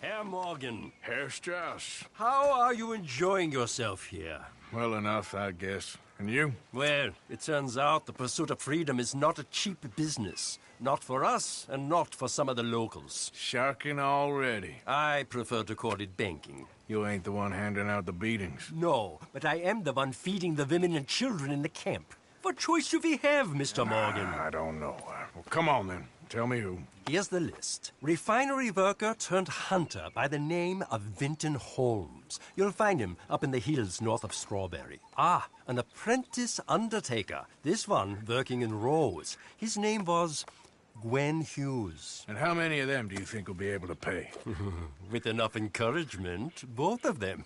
Herr Morgan. Herr Strauss. How are you enjoying yourself here? Well enough, I guess. And you? Well, it turns out the pursuit of freedom is not a cheap business. Not for us, and not for some of the locals. Sharking already. I prefer to call it banking. You ain't the one handing out the beatings. No, but I am the one feeding the women and children in the camp. What choice do we have, Mr. Morgan? I don't know. Well, come on then. Tell me who. Here's the list. Refinery worker turned hunter by the name of Vinton Holmes. You'll find him up in the hills north of Strawberry. Ah, an apprentice undertaker. This one working in Rose. His name was Gwen Hughes. And how many of them do you think will be able to pay? With enough encouragement, both of them.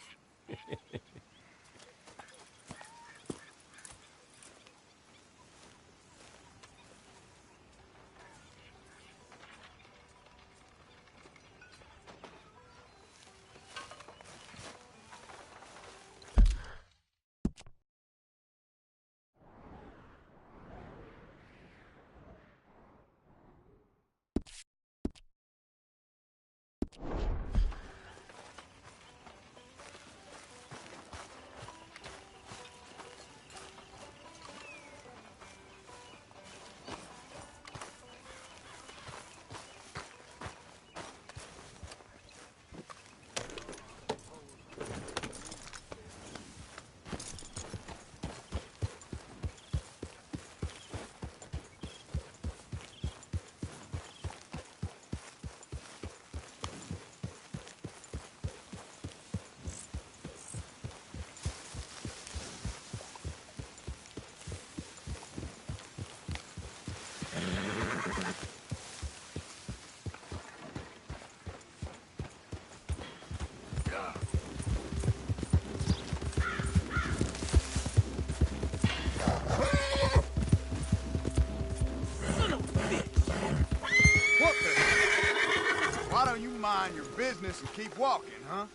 Mind your business and keep walking, huh?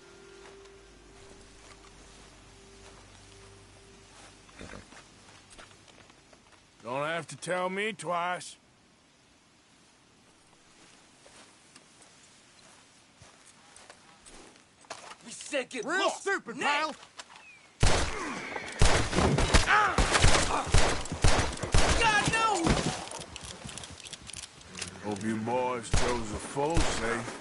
Don't have to tell me twice. We said get Real lost. stupid, Now. pal! God, no! Hope you boys chose a full safe.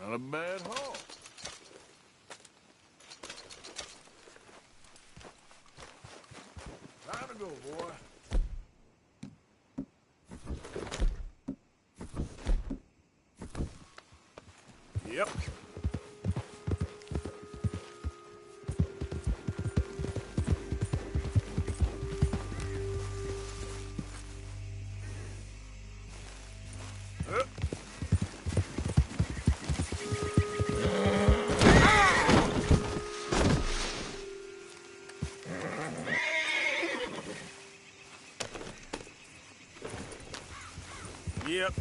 Not a bad haul. Time to go, boy. Yep. Yep.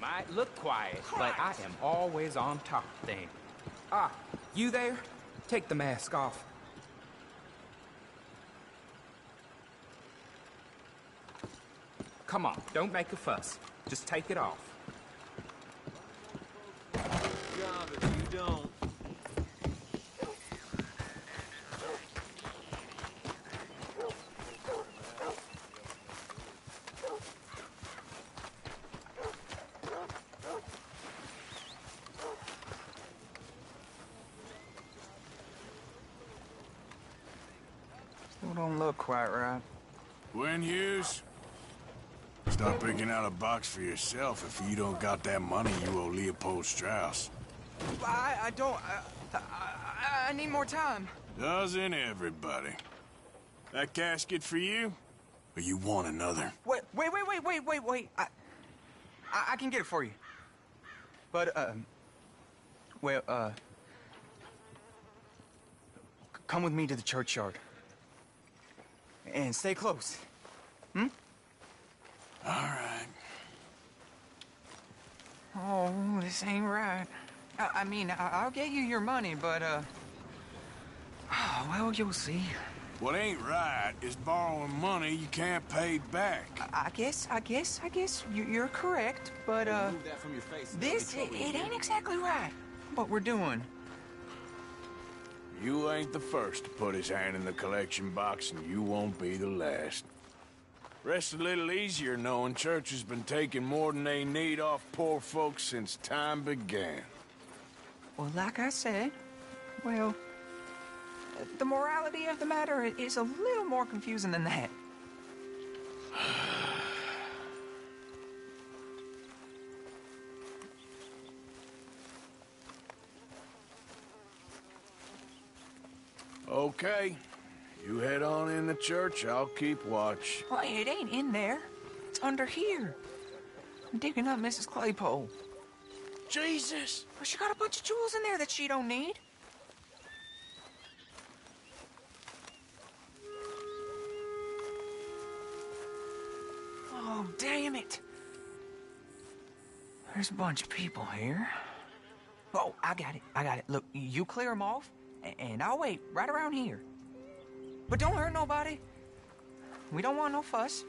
Might look quiet, but I am always on top of things. Ah, you there? Take the mask off. Come on, don't make a fuss. Just take it off. Job if you don't. Still don't look quite right. Gwen Hughes? Start picking out a box for yourself. If you don't got that money, you owe Leopold Strauss. I don't... I need more time. Doesn't everybody? That casket for you? Or you want another? Wait. I can get it for you. But, come with me to the churchyard. And stay close. Hmm? All right. Oh, this ain't right. I mean, I'll get you your money, but, well, you'll see. What ain't right is borrowing money you can't pay back. I guess you're correct, but, Remove that from your face. this, it ain't exactly right, what we're doing. You ain't the first to put his hand in the collection box, and you won't be the last. Rest a little easier knowing church has been taking more than they need off poor folks since time began. Well, like I said, well, the morality of the matter is a little more confusing than that. Okay. You head on in the church, I'll keep watch. Well, it ain't in there. It's under here. I'm digging up Mrs. Claypole. Jesus! Well, she got a bunch of jewels in there that she don't need. Oh, damn it. There's a bunch of people here. Oh, I got it. Look, you clear them off, and I'll wait right around here. But don't hurt nobody. We don't want no fuss.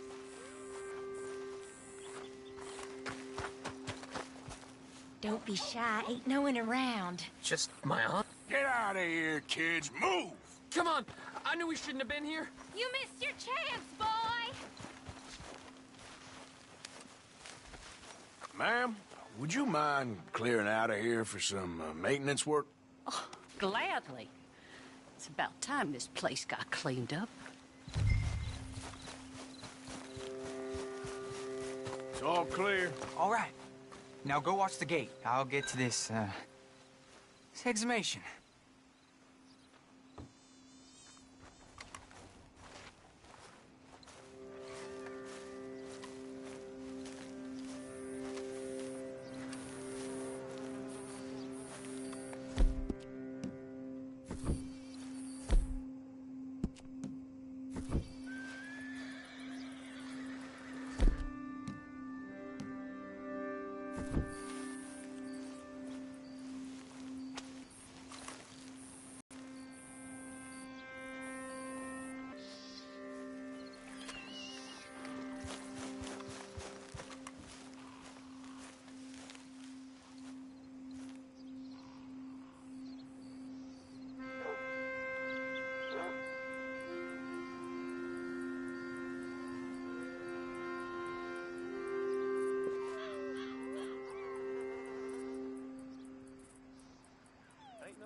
Don't be shy, ain't no one around. Just my aunt. Get out of here, kids! Move! Come on! I knew we shouldn't have been here. You missed your chance, boy! Ma'am, would you mind clearing out of here for some maintenance work? Oh, gladly. It's about time this place got cleaned up. It's all clear. All right. Now go watch the gate. I'll get to this exhumation.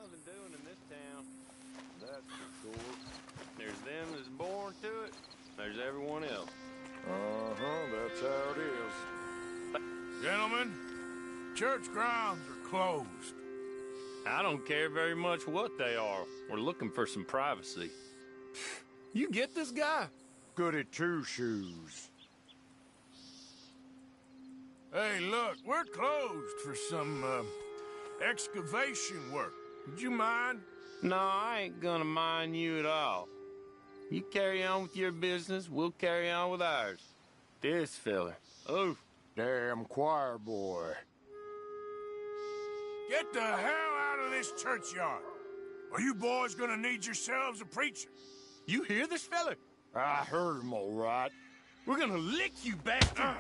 nothing doing in this town. That's for sure. There's them that's born to it. There's everyone else. That's how it is. Gentlemen, church grounds are closed. I don't care very much what they are. We're looking for some privacy. You get this guy? Goody two-shoes. Hey, look, we're closed for some, excavation work. Would you mind? No, I ain't gonna mind you at all. You carry on with your business, we'll carry on with ours. This fella. Oh. Damn choir boy. Get the hell out of this churchyard. Are you boys gonna need yourselves a preacher? You hear this fella? I heard him all right. We're gonna lick you, bastard!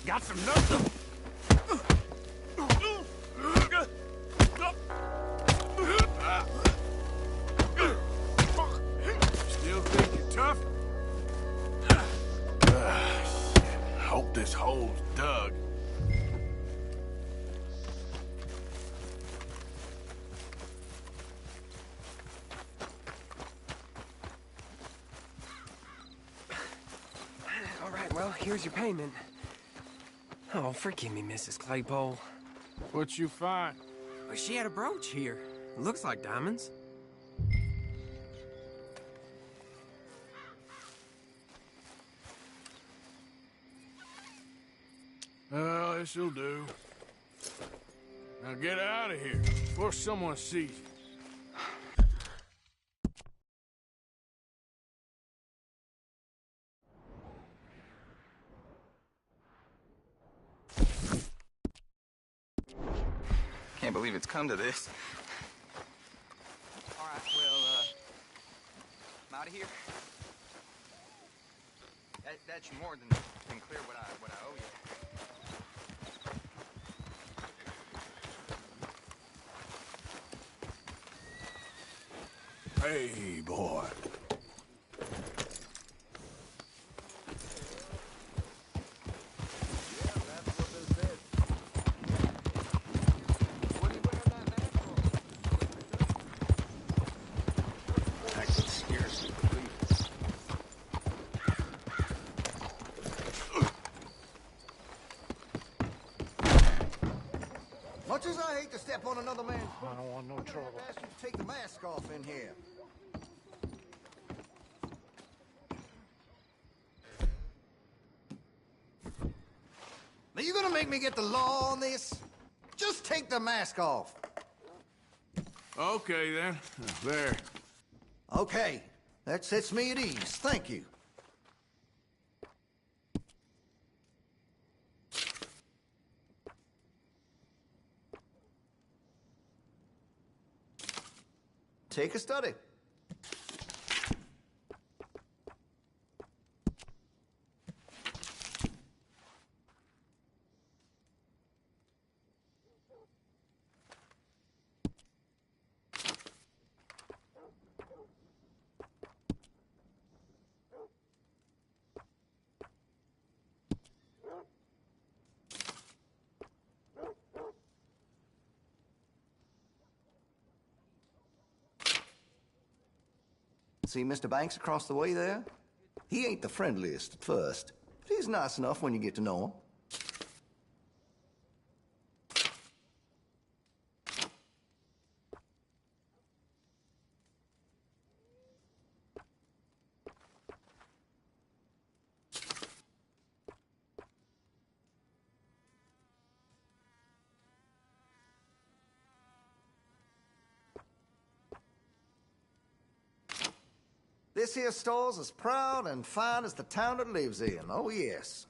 Got some nuts? Still think you're tough? Hope this hole's dug. All right, well, here's your payment. Oh, forgive me, Mrs. Claypole. What you find? Well, she had a brooch here. Looks like diamonds. Well, this'll do. Now get out of here before someone sees you. Can't believe it's come to this. All right, well, I'm out of here. That should more than clear what I owe you. Hey, boy. Much as I hate to step on another man's foot, I don't want no trouble. I'd ask you to take the mask off in here. Are you gonna make me get the law on this? Just take the mask off. Okay, then. There. Okay, that sets me at ease. Thank you. Take a study. See Mr. Banks across the way there? He ain't the friendliest at first, but he's nice enough when you get to know him. This here store's as proud and fine as the town it lives in. Oh, yes.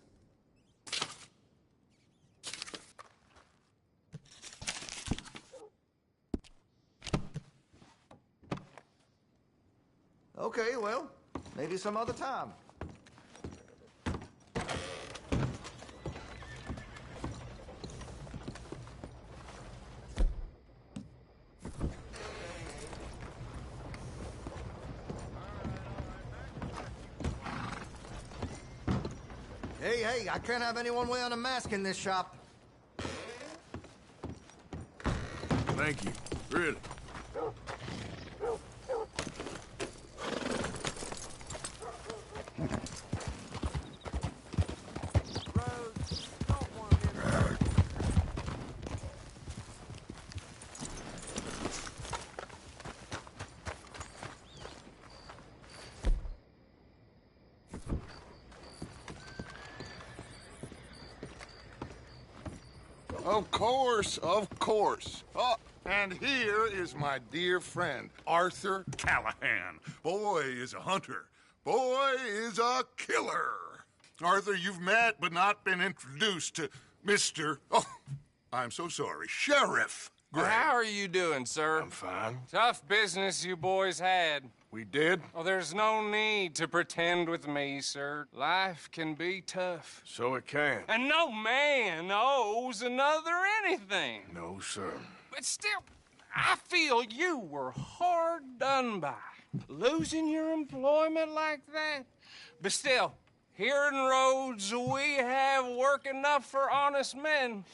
Okay, well, maybe some other time. Hey, I can't have anyone wearing a mask in this shop. They Thank you. Really. Of course, of course. Oh, and here is my dear friend, Arthur Callahan. Boy is a hunter. Boy is a killer. Arthur, you've met but not been introduced to Mr. Oh, I'm so sorry, Sheriff Gray. How are you doing, sir? I'm fine. Tough business you boys had. We did? Oh, there's no need to pretend with me, sir. Life can be tough. So it can. And no man owes another anything. No, sir. But still, I feel you were hard done by. Losing your employment like that. But still, here in Rhodes, we have work enough for honest men.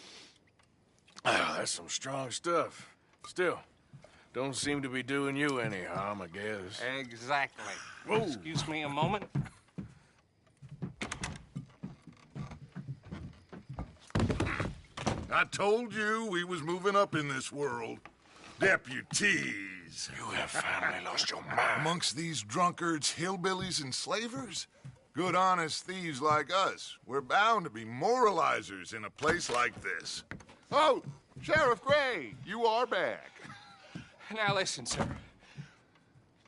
Oh, that's some strong stuff. Still, don't seem to be doing you any harm, I guess. Exactly. Whoa. Excuse me a moment. I told you we was moving up in this world. Deputies. You have finally lost your mind. Amongst these drunkards, hillbillies, and slavers? Good, honest thieves like us. We're bound to be moralizers in a place like this. Oh, Sheriff Gray, you are back. Now listen, sir.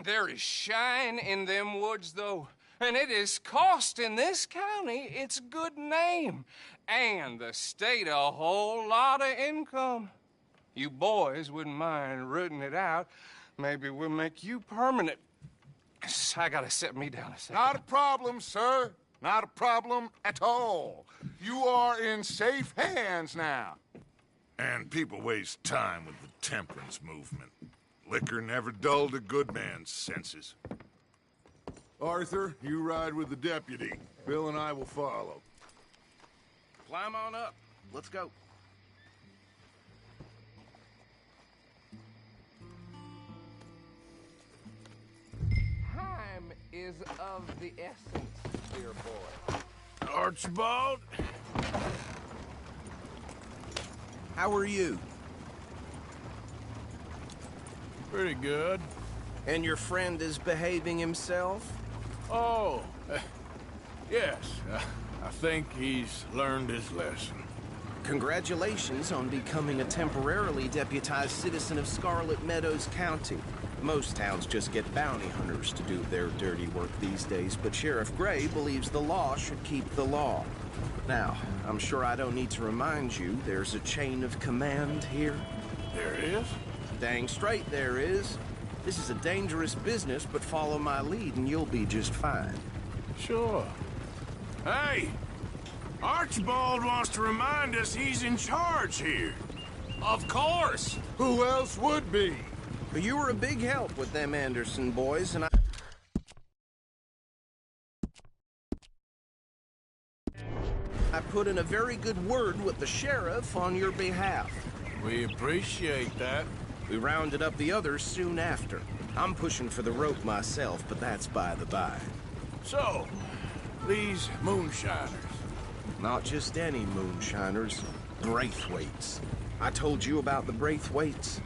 There is shine in them woods, though, and it is costing this county its good name and the state a whole lot of income. You boys wouldn't mind rooting it out. Maybe we'll make you permanent. I gotta sit me down a second. Not a problem, sir. Not a problem at all. You are in safe hands now. And people waste time with the temperance movement. Liquor never dulled a good man's senses. Arthur, you ride with the deputy. Bill and I will follow. Climb on up. Let's go. Time is of the essence, dear boy. Archibald? How are you? Pretty good. And your friend is behaving himself? Oh, yes. I think he's learned his lesson. Congratulations on becoming a temporarily deputized citizen of Scarlet Meadows County. Most towns just get bounty hunters to do their dirty work these days, but Sheriff Gray believes the law should keep the law. Now, I'm sure I don't need to remind you, there's a chain of command here. There is? Dang straight there is. This is a dangerous business, but follow my lead and you'll be just fine. Sure. Hey! Archibald wants to remind us he's in charge here. Of course! Who else would be? But you were a big help with them Anderson boys, and I put in a very good word with the sheriff on your behalf. We appreciate that. We rounded up the others soon after. I'm pushing for the rope myself, but that's by the by. So, these moonshiners. Not just any moonshiners, Braithwaites. I told you about the Braithwaites.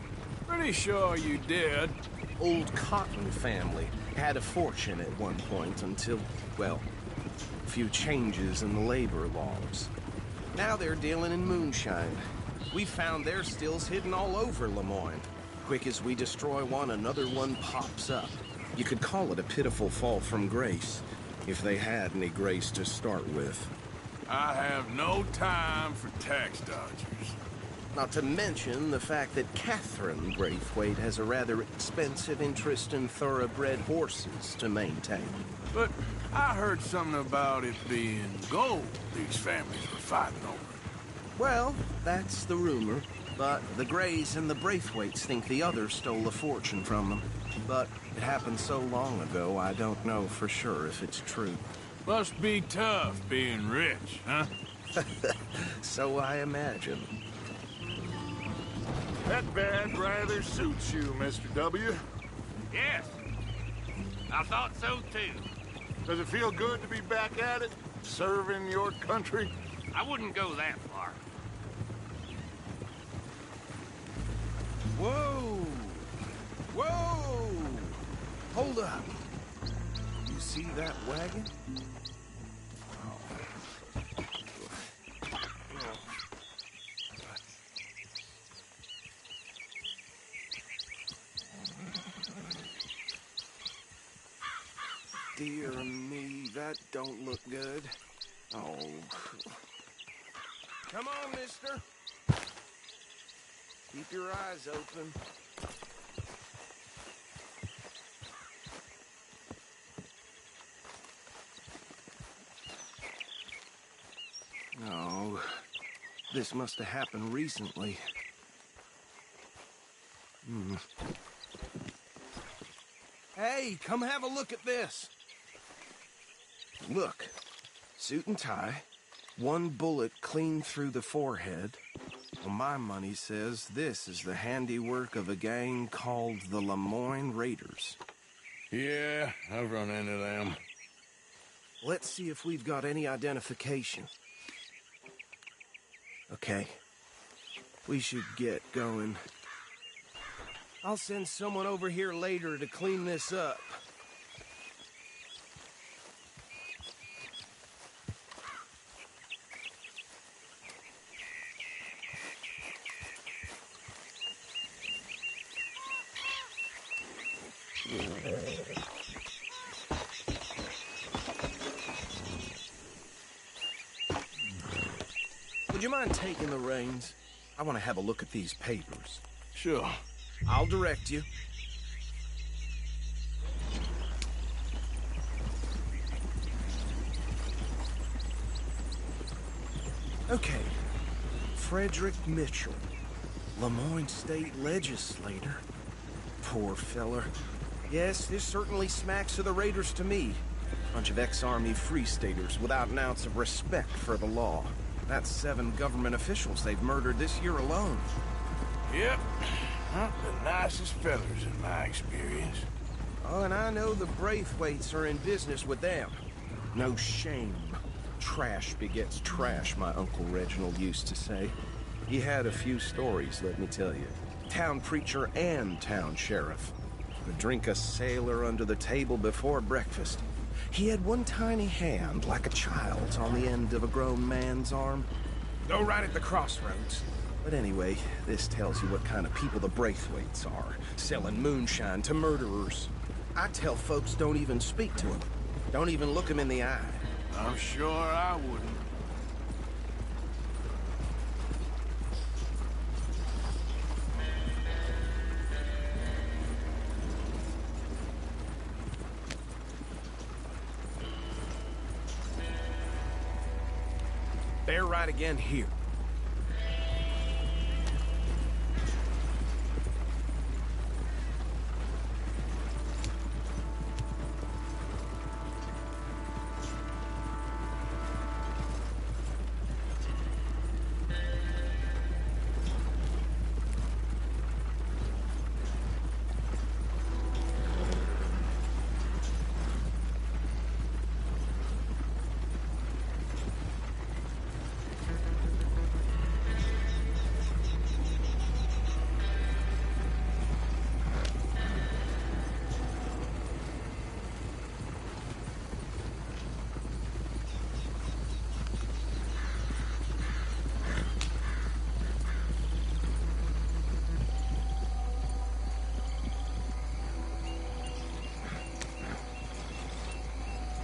Pretty sure you did. Old Cotton family had a fortune at one point until, well, a few changes in the labor laws. Now they're dealing in moonshine. We found their stills hidden all over Lemoyne. Quick as we destroy one, another one pops up. You could call it a pitiful fall from grace, if they had any grace to start with. I have no time for tax dodgers. Not to mention the fact that Catherine Braithwaite has a rather expensive interest in thoroughbred horses to maintain. But I heard something about it being gold these families were fighting over. Well, that's the rumor. But the Grays and the Braithwaites think the others stole a fortune from them. But it happened so long ago, I don't know for sure if it's true. Must be tough being rich, huh? So I imagine. That bag rather suits you, Mr. W. Yes. I thought so, too. Does it feel good to be back at it, serving your country? I wouldn't go that far. Whoa! Whoa! Hold up. You see that wagon? Dear me, that don't look good. Oh. Come on, mister. Keep your eyes open. No. This must have happened recently. Hey, come have a look at this. Look, suit and tie, one bullet clean through the forehead. Well, my money says this is the handiwork of a gang called the Lemoyne Raiders. Yeah, I've run into them. Let's see if we've got any identification. Okay, we should get going. I'll send someone over here later to clean this up. Would you mind taking the reins? I want to have a look at these papers. Sure. I'll direct you. Okay. Frederick Mitchell, Lemoyne State Legislator. Poor feller. Yes, this certainly smacks of the Raiders to me. Bunch of ex-Army Free Staters without an ounce of respect for the law. That's 7 government officials they've murdered this year alone. Yep. Not the nicest fellas in my experience. Oh, and I know the Braithwaites are in business with them. No shame. Trash begets trash, my Uncle Reginald used to say. He had a few stories, let me tell you. Town preacher and town sheriff. Would drink a sailor under the table before breakfast. He had one tiny hand, like a child's, on the end of a grown man's arm. Go right at the crossroads. But anyway, this tells you what kind of people the Braithwaites are, selling moonshine to murderers. I tell folks don't even speak to them. Don't even look them in the eye. I'm sure I wouldn't. Bear right again here.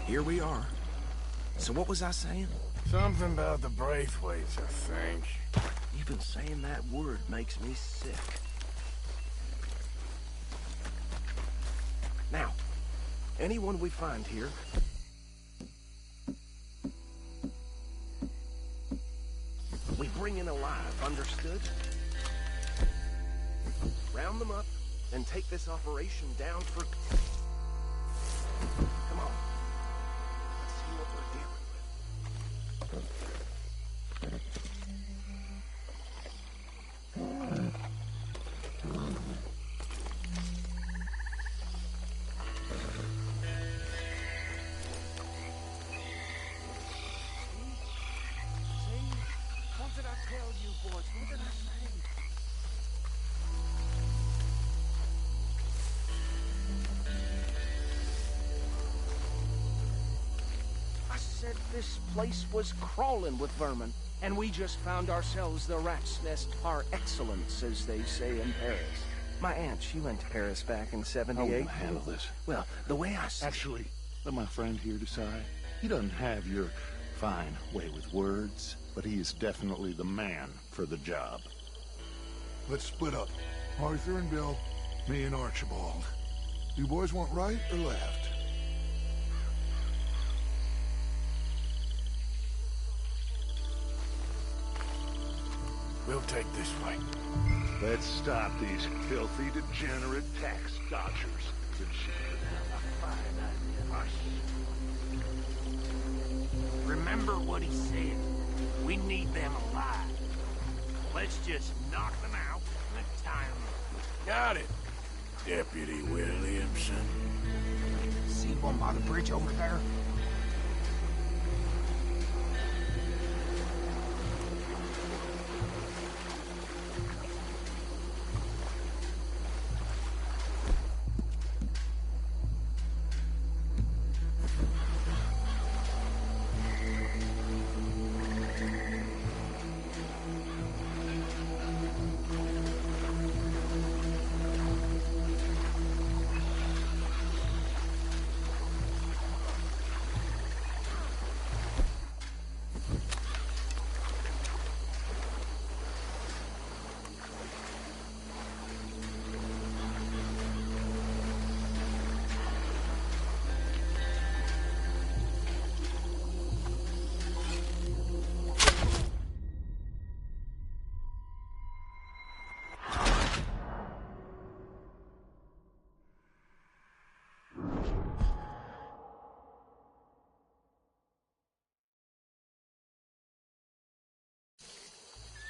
Here we are. So what was I saying? Something about the Braithwaites, I think. Even saying that word makes me sick. Now, anyone we find here, we bring in alive, understood? Round them up, and take this operation down for... Come on. Let's see what we're dealing with. this place was crawling with vermin, and we just found ourselves the rat's nest par excellence, as they say in Paris. My aunt, she went to Paris back in How '78. we gonna handle this? Well, the way I see Actually, let my friend here decide. He doesn't have your fine way with words, but he is definitely the man for the job. Let's split up. Arthur and Bill, me and Archibald. You boys want right or left? We'll take this way. Let's stop these filthy, degenerate tax dodgers. The cheaper than a fine idea. Remember what he said. We need them alive. Let's just knock them out and tie them up. Got it, Deputy Williamson. See one by the bridge over there?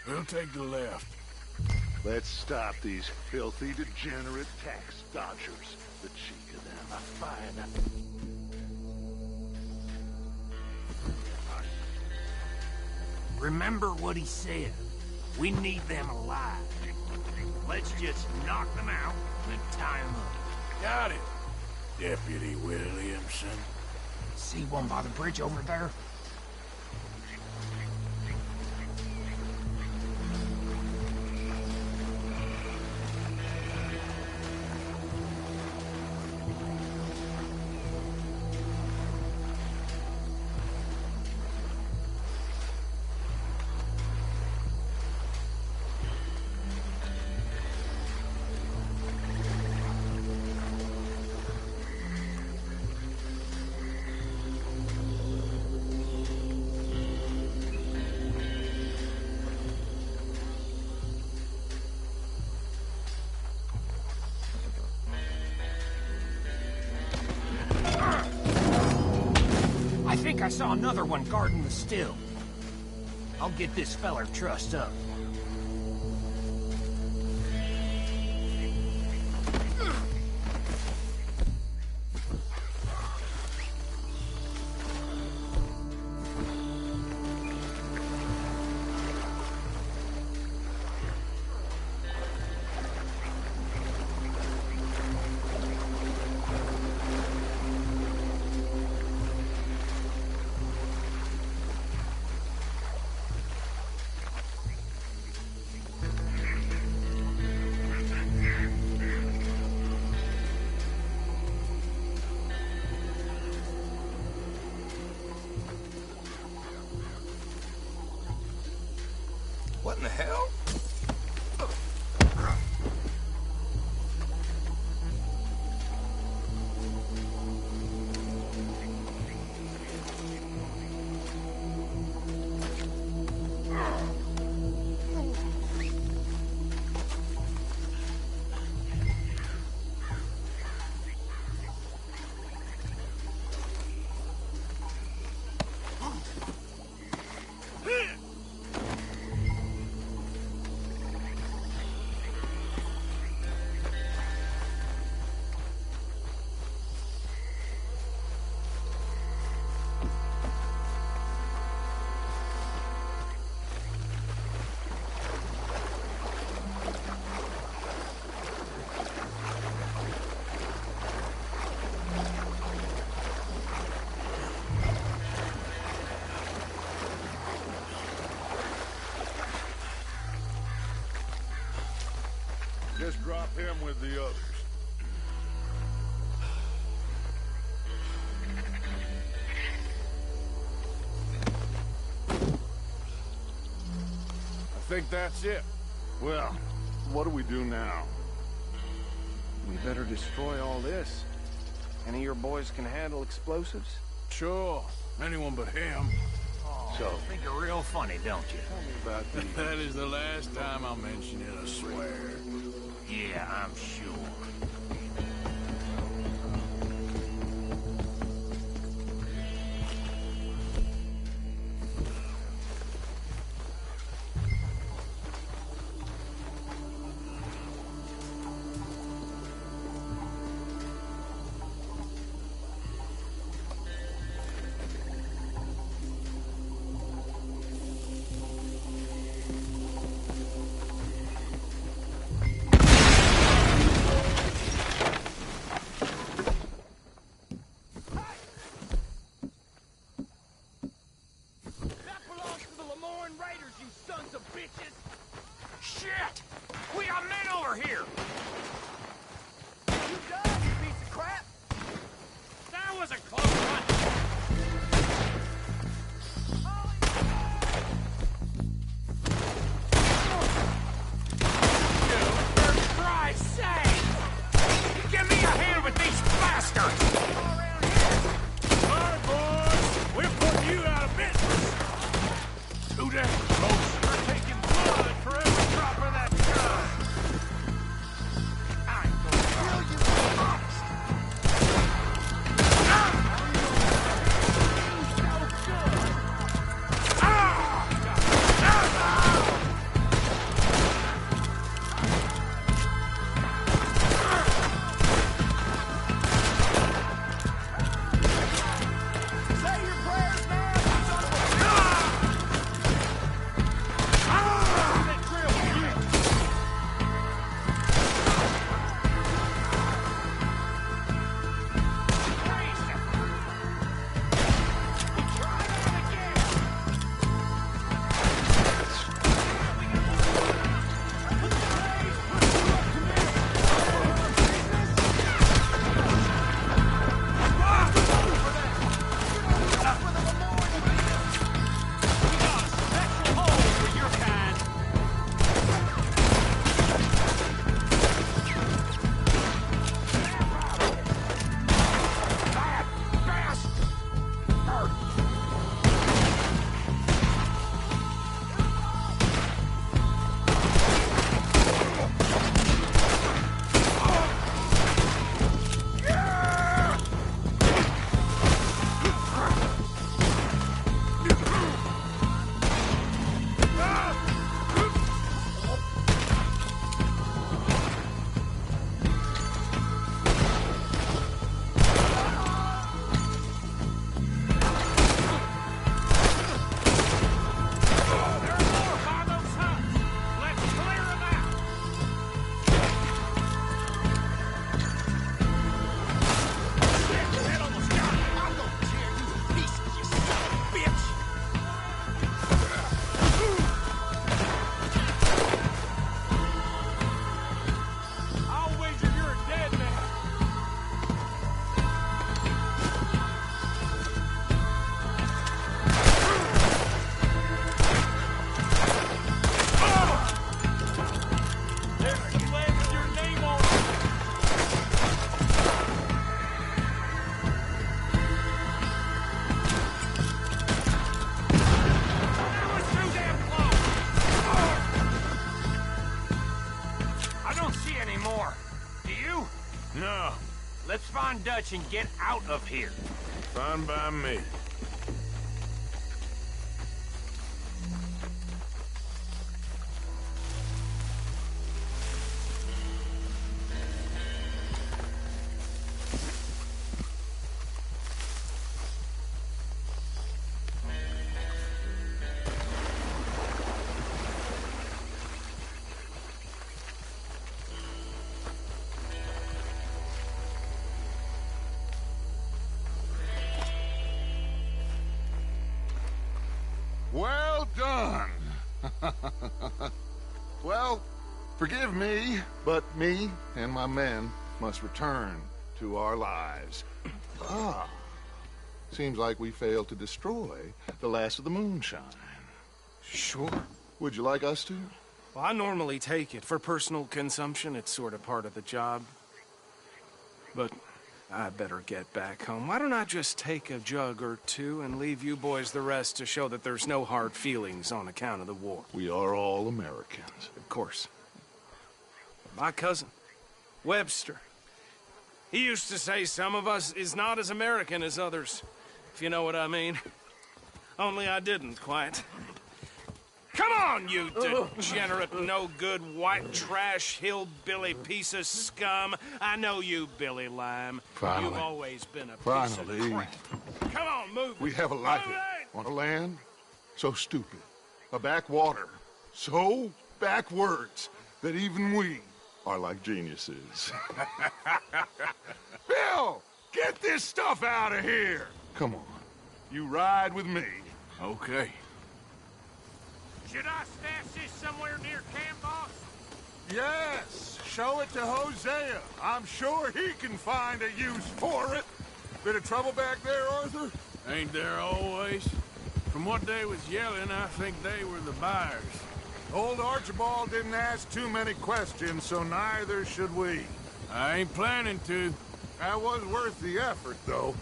We'll take the left. Let's stop these filthy, degenerate tax dodgers. The cheek of them, a fine. Remember what he said. We need them alive. Let's just knock them out and tie them up. Got it, Deputy Williamson. See one by the bridge over there? I think I saw another one guarding the still. I'll get this feller trussed up. What in the hell? drop him with the others. I think that's it. Well, what do we do now? We better destroy all this. Any of your boys can handle explosives? Sure. Anyone but him. So, think you're real funny, don't you? Tell me about these. That is the last time I'll mention it, I swear. Yeah, I'm sure. Shit! We got men over here! You done, you piece of crap? That was a close one! For Christ's sake! Give me a hand with these bastards! All right, boys. We're putting you out of business. Too damn close. We're taking blood for every drop of that gun! I'm gonna kill you honest! Say your prayers, man! No. Let's find Dutch and get out of here. Fine by me. Well done. Well, Forgive me, but me and my men must return to our lives. Ah. Seems like we failed to destroy the last of the moonshine. Sure. Would you like us to? Well, I normally take it. For personal consumption, it's sort of part of the job. But I better get back home. Why don't I just take a jug or two and leave you boys the rest to show that there's no hard feelings on account of the war? We are all Americans. Of course. My cousin, Webster, he used to say some of us is not as American as others, if you know what I mean. Only I didn't quite. Come on, you degenerate, no-good, white trash, hillbilly piece of scum. I know you, Billy Lime. Finally. You've always been a piece of Finally. crap. Come on, move. We have a life on a land so stupid, a backwater so backwards that even we are like geniuses. Bill, get this stuff out of here. Come on, you ride with me. Okay. Should I stash this somewhere near camp, boss? Yes, show it to Hosea. I'm sure he can find a use for it. Bit of trouble back there, Arthur? Ain't there always? From what they was yelling, I think they were the buyers. Old Archibald didn't ask too many questions, so neither should we. I ain't planning to. That was worth the effort, though.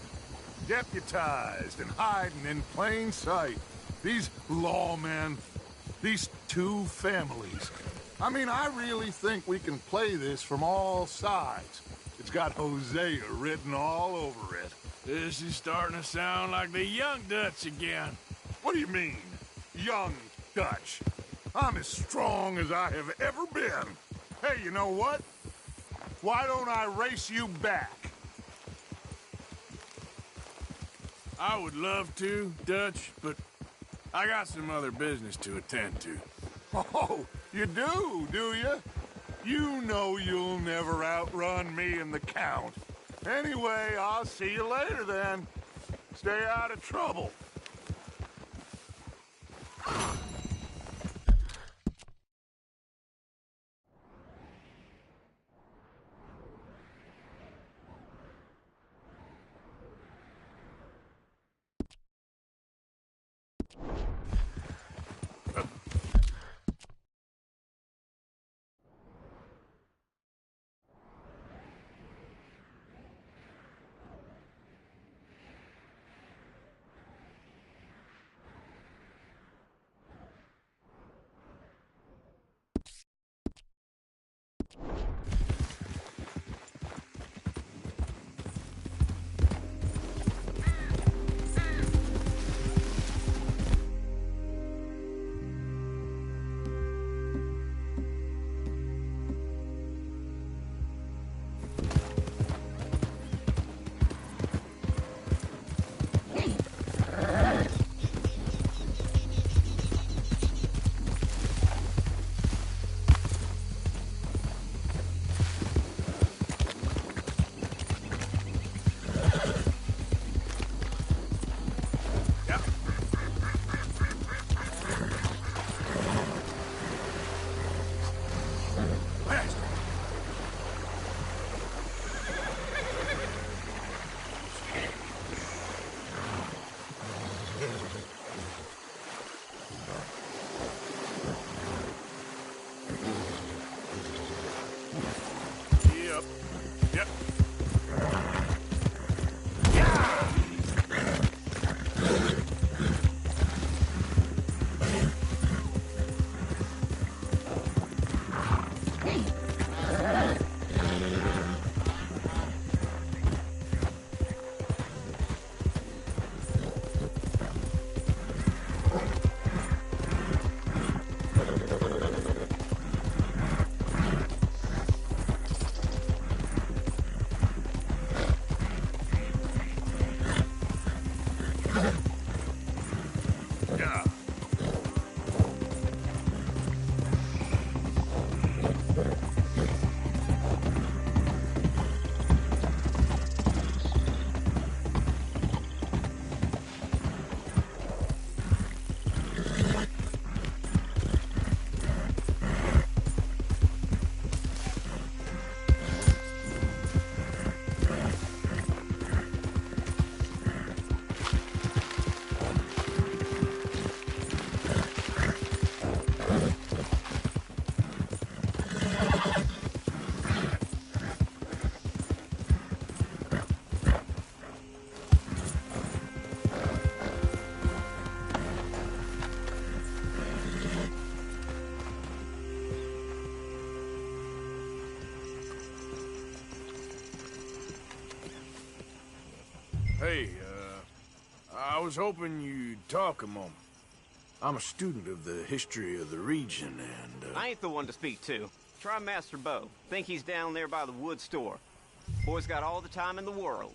Deputized and hiding in plain sight. These lawmen, these two families. I mean, I really think we can play this from all sides. It's got Hosea written all over it. This is starting to sound like the Young Dutch again. What do you mean, Young Dutch? I'm as strong as I have ever been. Hey, you know what? Why don't I race you back? I would love to, Dutch, but I got some other business to attend to. Oh, you do you? You know you'll never outrun me and the Count. Anyway, I'll see you later then. Stay out of trouble. Hey, I was hoping you'd talk a moment. I'm a student of the history of the region, and, I ain't the one to speak to. Try Master Bo. Think he's down there by the wood store. Boy's got all the time in the world.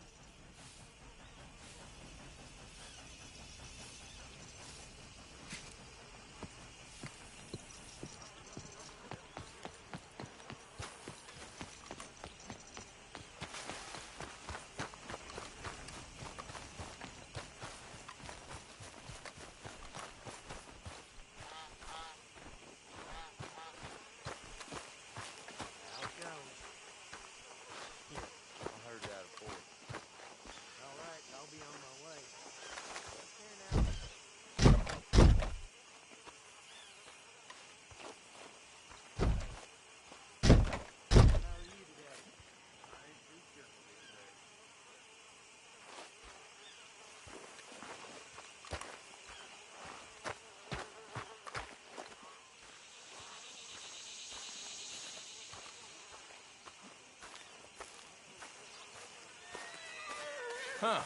Huh.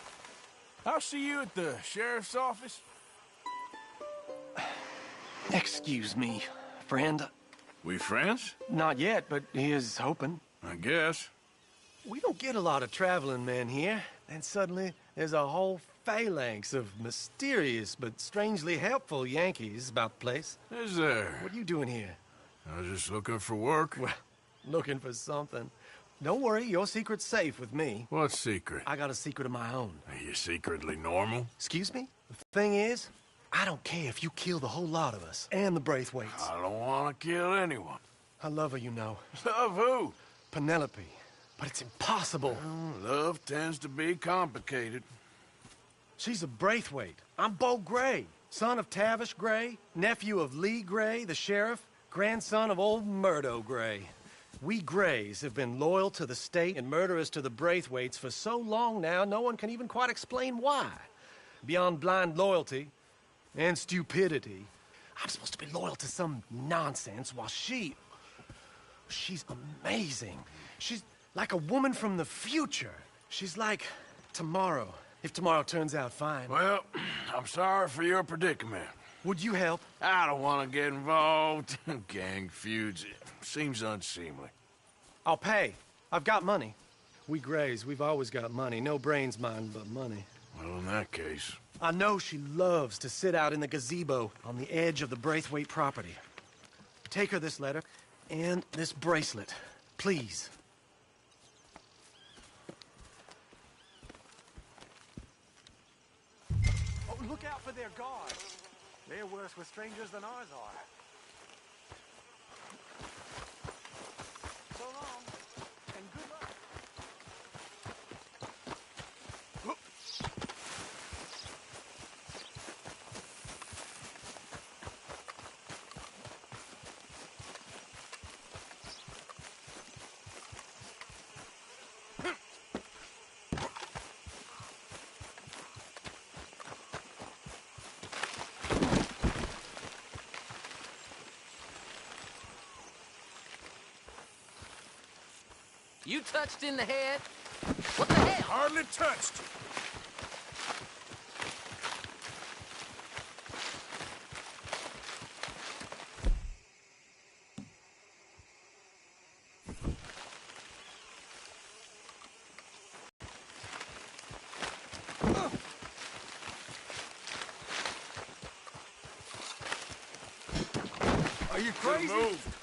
I'll see you at the sheriff's office. Excuse me, friend. We friends? Not yet, but here's hoping. I guess. We don't get a lot of traveling men here. And suddenly, there's a whole phalanx of mysterious but strangely helpful Yankees about the place. Is there? What are you doing here? I was just looking for work. Well, looking for something. Don't worry, your secret's safe with me. What secret? I got a secret of my own. Are you secretly normal? Excuse me? The thing is, I don't care if you kill the whole lot of us, and the Braithwaites. I don't want to kill anyone. I love her, you know. Love who? Penelope. But it's impossible. Well, love tends to be complicated. She's a Braithwaite. I'm Bo Gray, son of Tavish Gray, nephew of Lee Gray, the sheriff, grandson of old Murdo Gray. We Grays have been loyal to the state and murderous to the Braithwaites for so long now, no one can even quite explain why. Beyond blind loyalty and stupidity, I'm supposed to be loyal to some nonsense while she's amazing. She's like a woman from the future. She's like tomorrow, if tomorrow turns out fine. Well, I'm sorry for your predicament. Would you help? I don't want to get involved. Gang feuds. Seems unseemly. I'll pay. I've got money. We Grays, we've always got money. No brains, mind, but money. Well, in that case... I know she loves to sit out in the gazebo on the edge of the Braithwaite property. Take her this letter and this bracelet, please. Oh, look out for their guards. They're worse with strangers than ours are. So long, and good luck. You touched in the head? What the hell? Hardly touched. Are you crazy? Good move.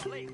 the lake.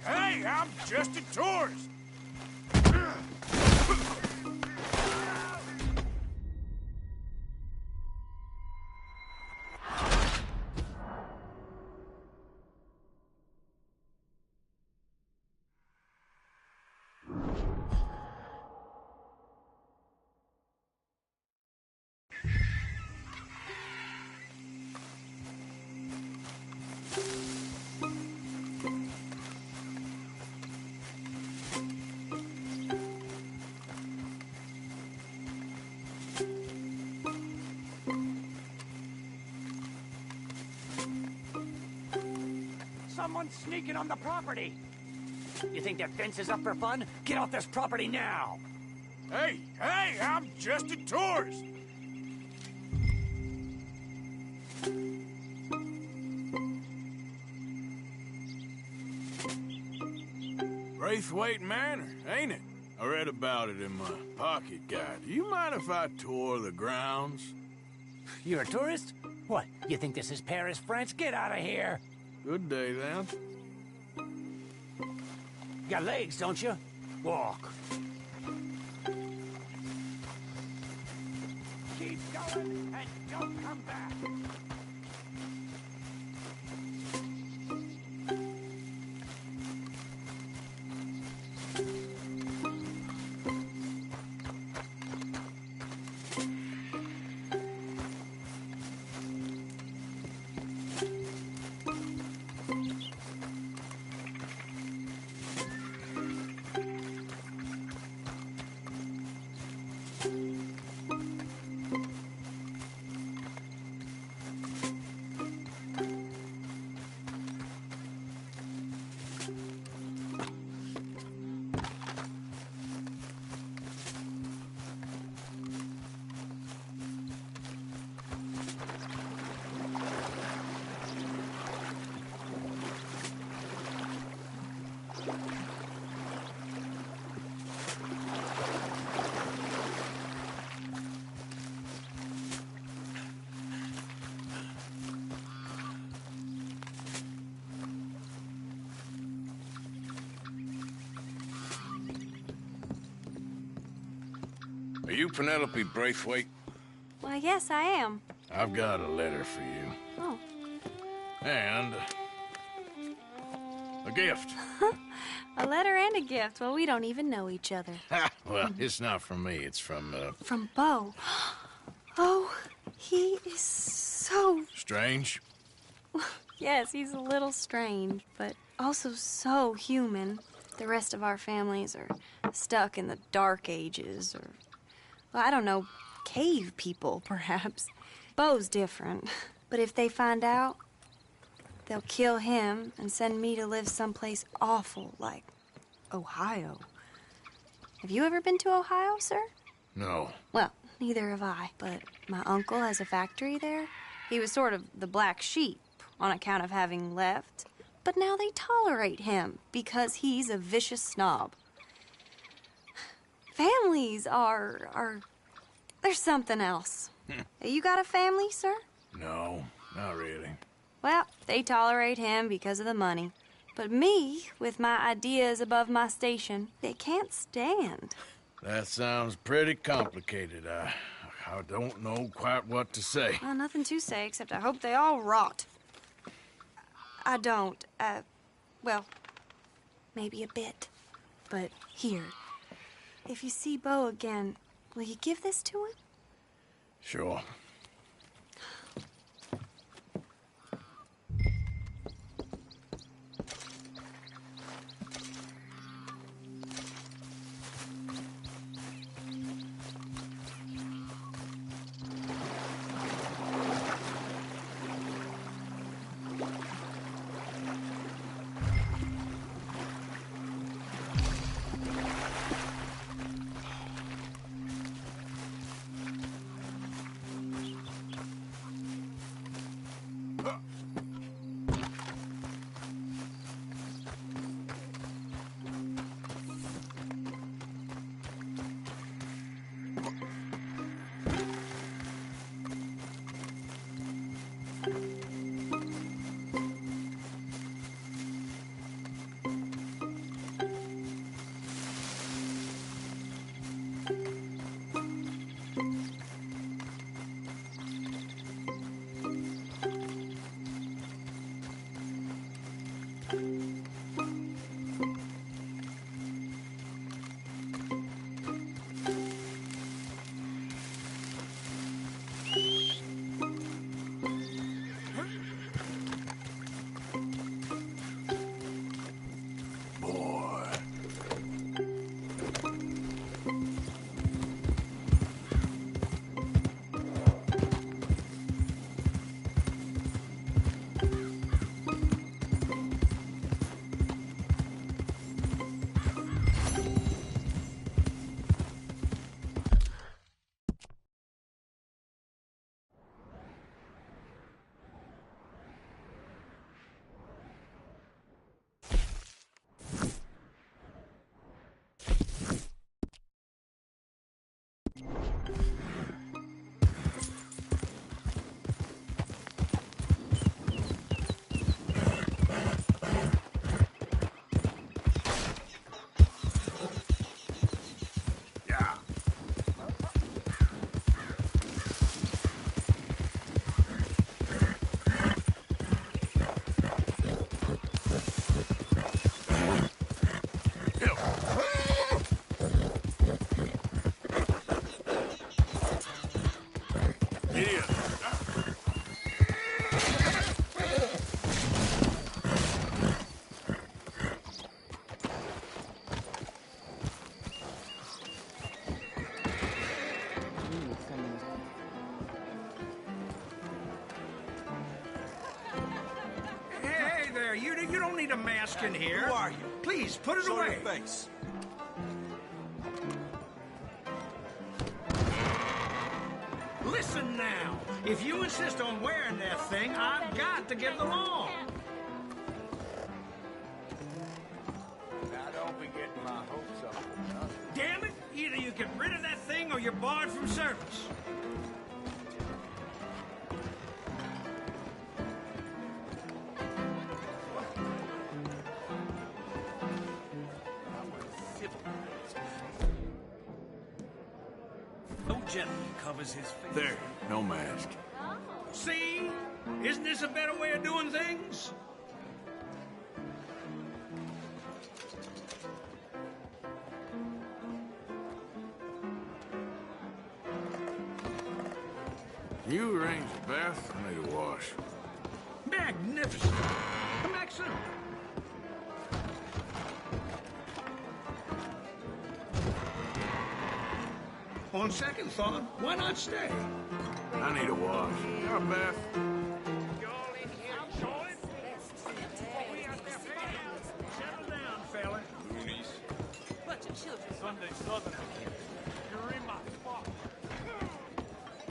Hey, I'm just a tourist. Someone's sneaking on the property. You think that fence is up for fun? Get off this property now. Hey, I'm just a tourist. Braithwaite Manor, ain't it? I read about it in my pocket guide. You mind if I tour the grounds? You're a tourist? What, you think this is Paris, France? Get out of here! Good day, then. You got legs, don't you? Walk. Keep going and don't come back. Are you Penelope Braithwaite? Why, yes, I am. I've got a letter for you. Oh. And a gift. A letter and a gift. Well, we don't even know each other. Well, it's not from me. It's from, From Beau. Oh, he is so... Strange? Yes, he's a little strange, but also so human. The rest of our families are stuck in the Dark Ages, or, well, I don't know, cave people, perhaps. Beau's different. But if they find out, they'll kill him and send me to live someplace awful like Ohio. Have you ever been to Ohio, sir? No. Well, neither have I, but my uncle has a factory there. He was sort of the black sheep on account of having left, but now they tolerate him because he's a vicious snob. Families are there's something else. You got a family, sir? No, not really. Well, they tolerate him because of the money. But me, with my ideas above my station, they can't stand. That sounds pretty complicated. I don't know quite what to say. Well, nothing to say, except I hope they all rot. I don't. Well, maybe a bit. But here, if you see Beau again, will you give this to him? Sure. Idiot. Hey there, you don't need a mask in here. Who are you? Please, put it Show away. your face. Listen now. If you insist on wearing that thing, I've got to give the law. Now don't be getting my hopes up. Damn it! Either you get rid of that thing or you're barred from service. No gentleman covers his face. There, no mask. See? Isn't this a better way of doing things? You arrange the bath, I need a wash. Magnificent. Come back soon. On second thought, why not stay? I need a wash. Or a bath. Settle down, fella. Bunch of children. Sunday Southern. You're in my spot.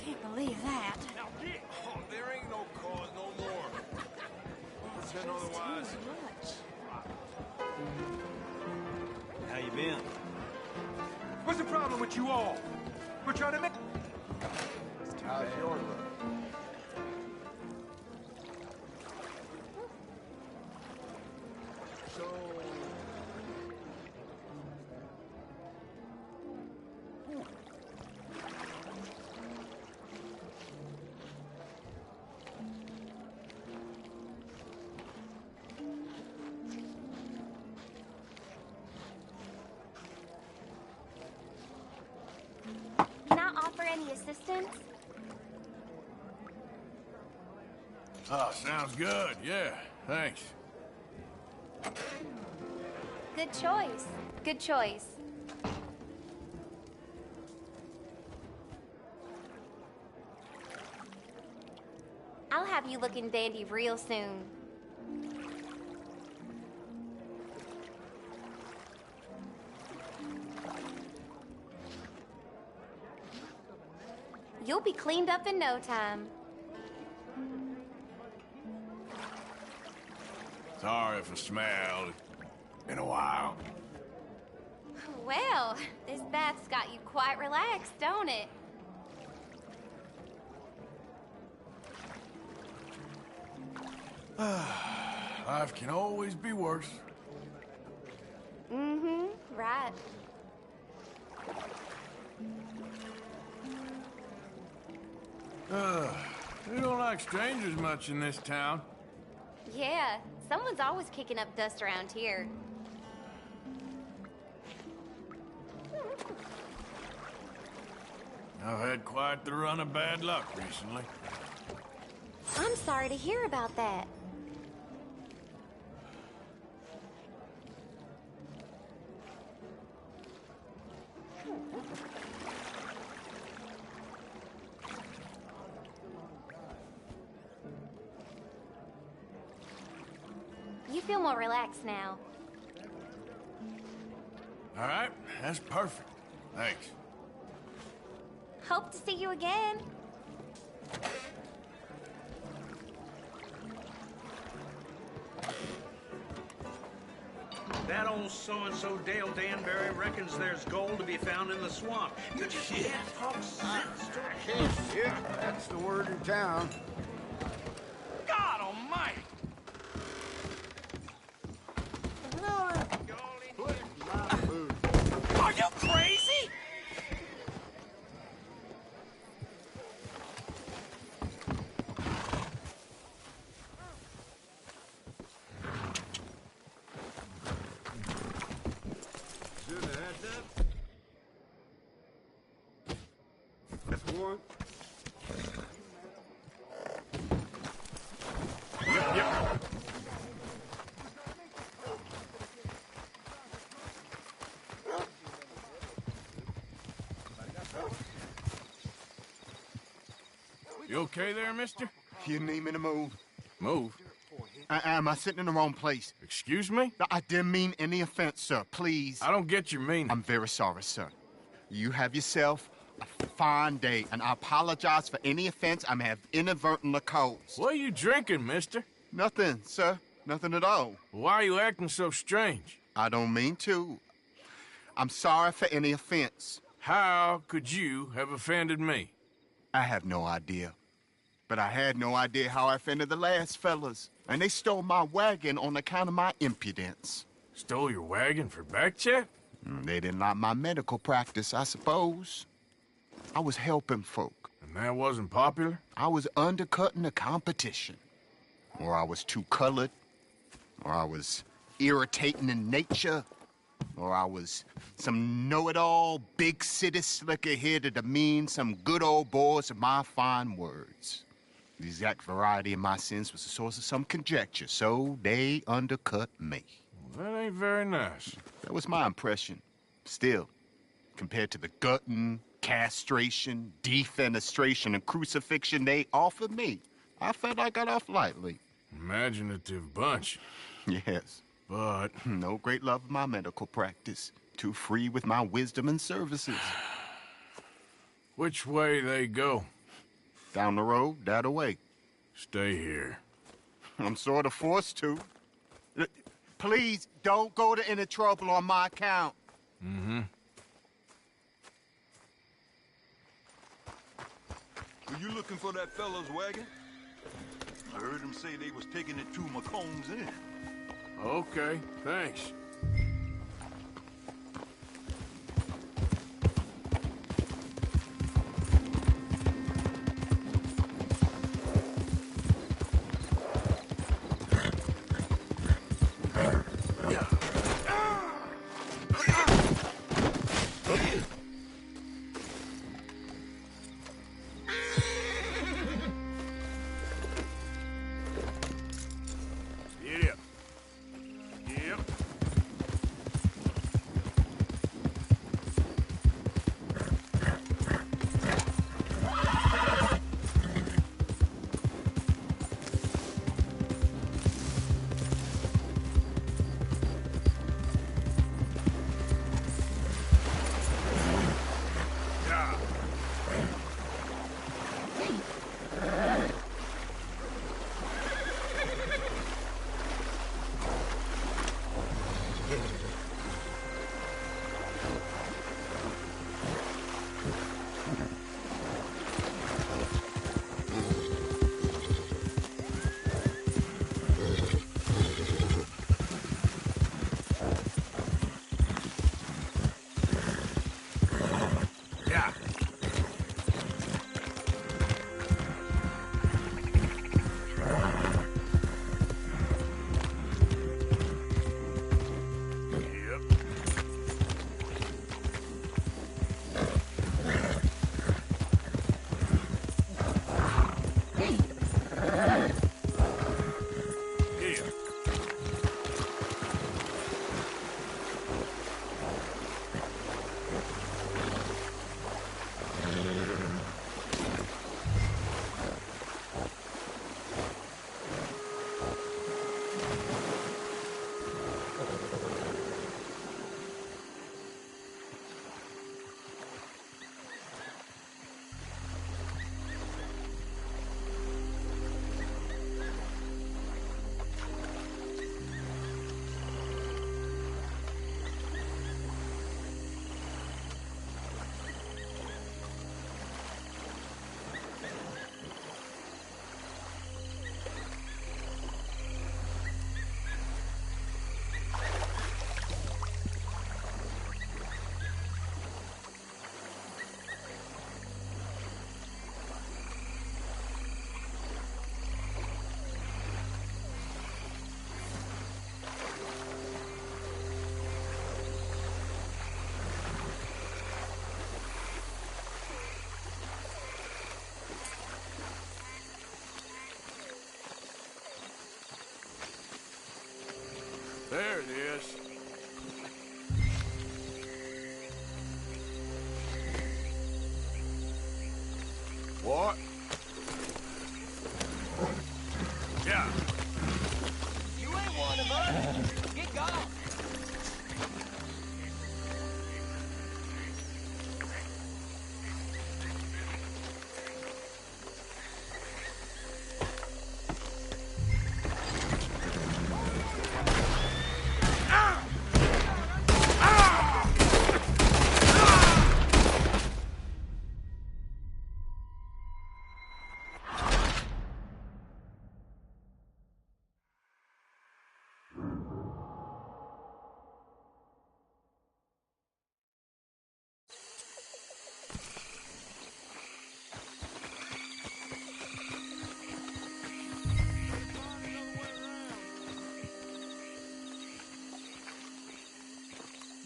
Can't believe that. Now get. Oh, there ain't no cause no more. Pretend otherwise. How you been? What's the problem with you all? We're trying to make... How's your look? So... Can I offer any assistance? Oh, sounds good. Yeah, thanks. Good choice. Good choice. I'll have you looking dandy real soon. You'll be cleaned up in no time. Sorry if I smelled. Been a while. Well, this bath's got you quite relaxed, don't it? Life can always be worse. Mm-hmm, right. We don't like strangers much in this town. Yeah, someone's always kicking up dust around here. I've had quite the run of bad luck recently. I'm sorry to hear about that. You feel more relaxed now. All right, that's perfect. Thanks. Hope to see you again. That old so-and-so Dale Danbury reckons there's gold to be found in the swamp. You just can't talk sense to him. Yeah, that's the word in town. God almighty! Are you crazy? Should have had that. That's one. You okay there, mister? You need me to move? Move? Am I sitting in the wrong place? Excuse me? I didn't mean any offense, sir. Please. I don't get your meaning. I'm very sorry, sir. You have yourself a fine day, and I apologize for any offense I may have inadvertently caused. What are you drinking, mister? Nothing, sir. Nothing at all. Why are you acting so strange? I don't mean to. I'm sorry for any offense. How could you have offended me? I have no idea. But I had no idea how I offended the last fellas. And they stole my wagon on account of my impudence. Stole your wagon for back check? They didn't like my medical practice, I suppose. I was helping folk. And that wasn't popular? I was undercutting the competition. Or I was too colored. Or I was irritating in nature. Or I was some know-it-all, big city slicker here to demean some good old boys of my fine words. The exact variety of my sins was the source of some conjecture, so they undercut me. Well, that ain't very nice. That was my impression. Still, compared to the gutting, castration, defenestration, and crucifixion they offered me, I felt I got off lightly. Imaginative bunch. Yes. But no great love of my medical practice. Too free with my wisdom and services. Which way they go? Down the road, that away. Stay here. I'm sort of forced to. Please, don't go to any trouble on my account. Mm-hmm. Were you looking for that fella's wagon? I heard him say they was taking it to McComb's Inn. Okay, thanks. There it is. What?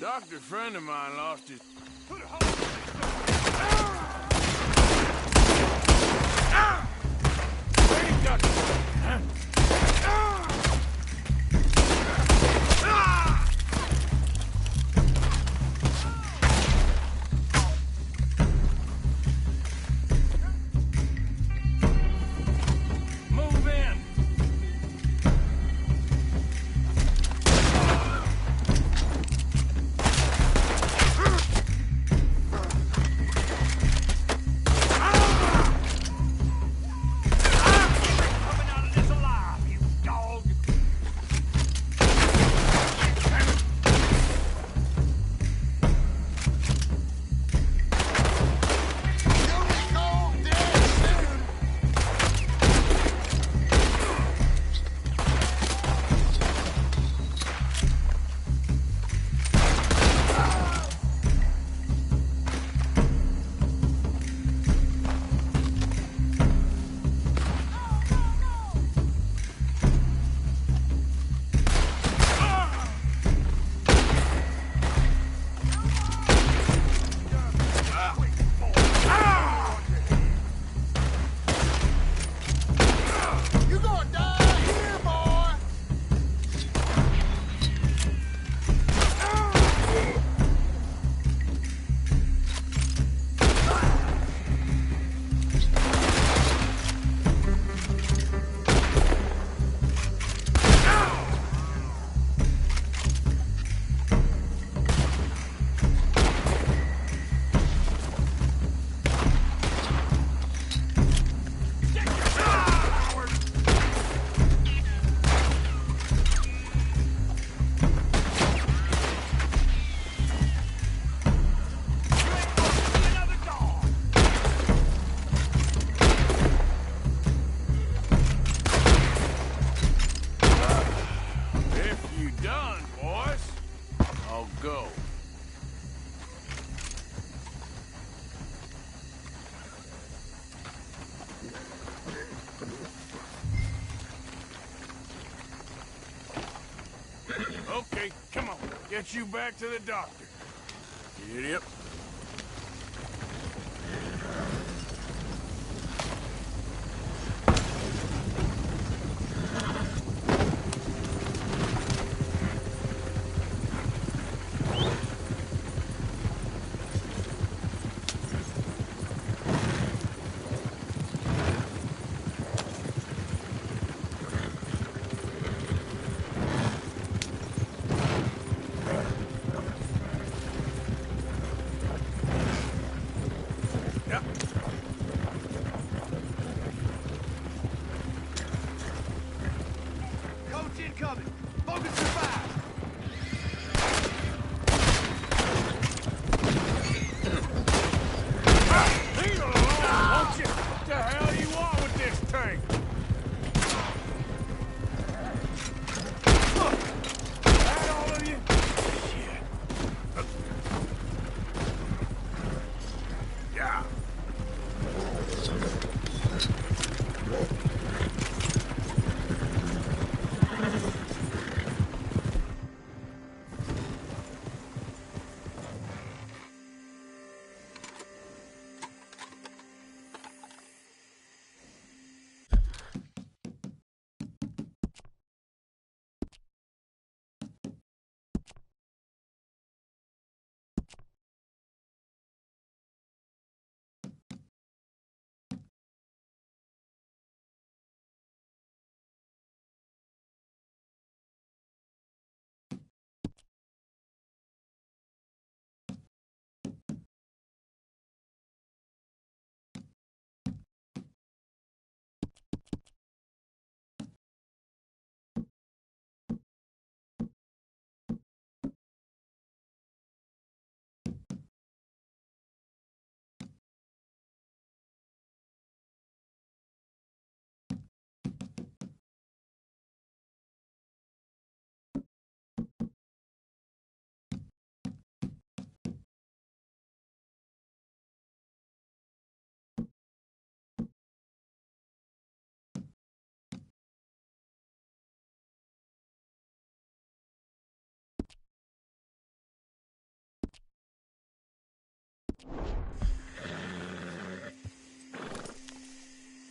Doctor friend of mine lost his... Okay, come on. Get you back to the doctor. Yep.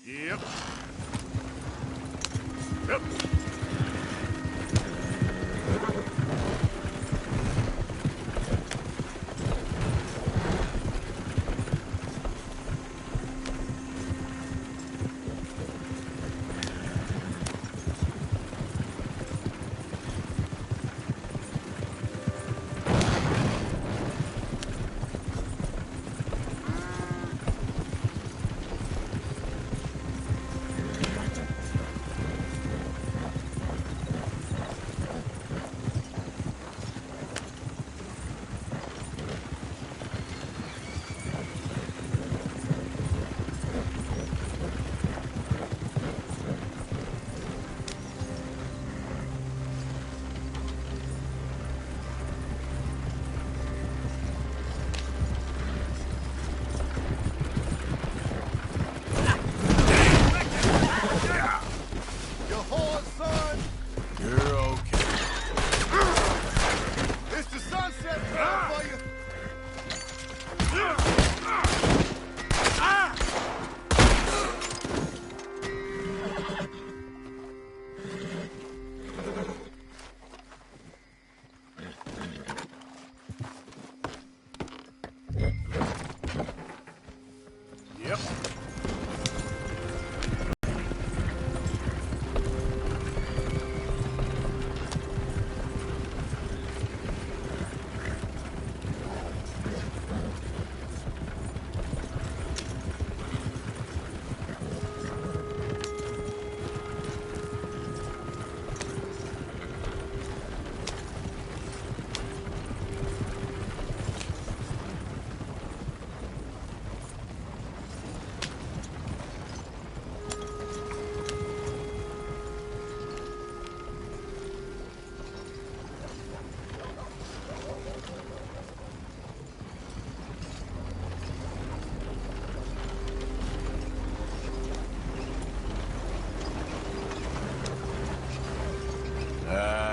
Yep. Yep.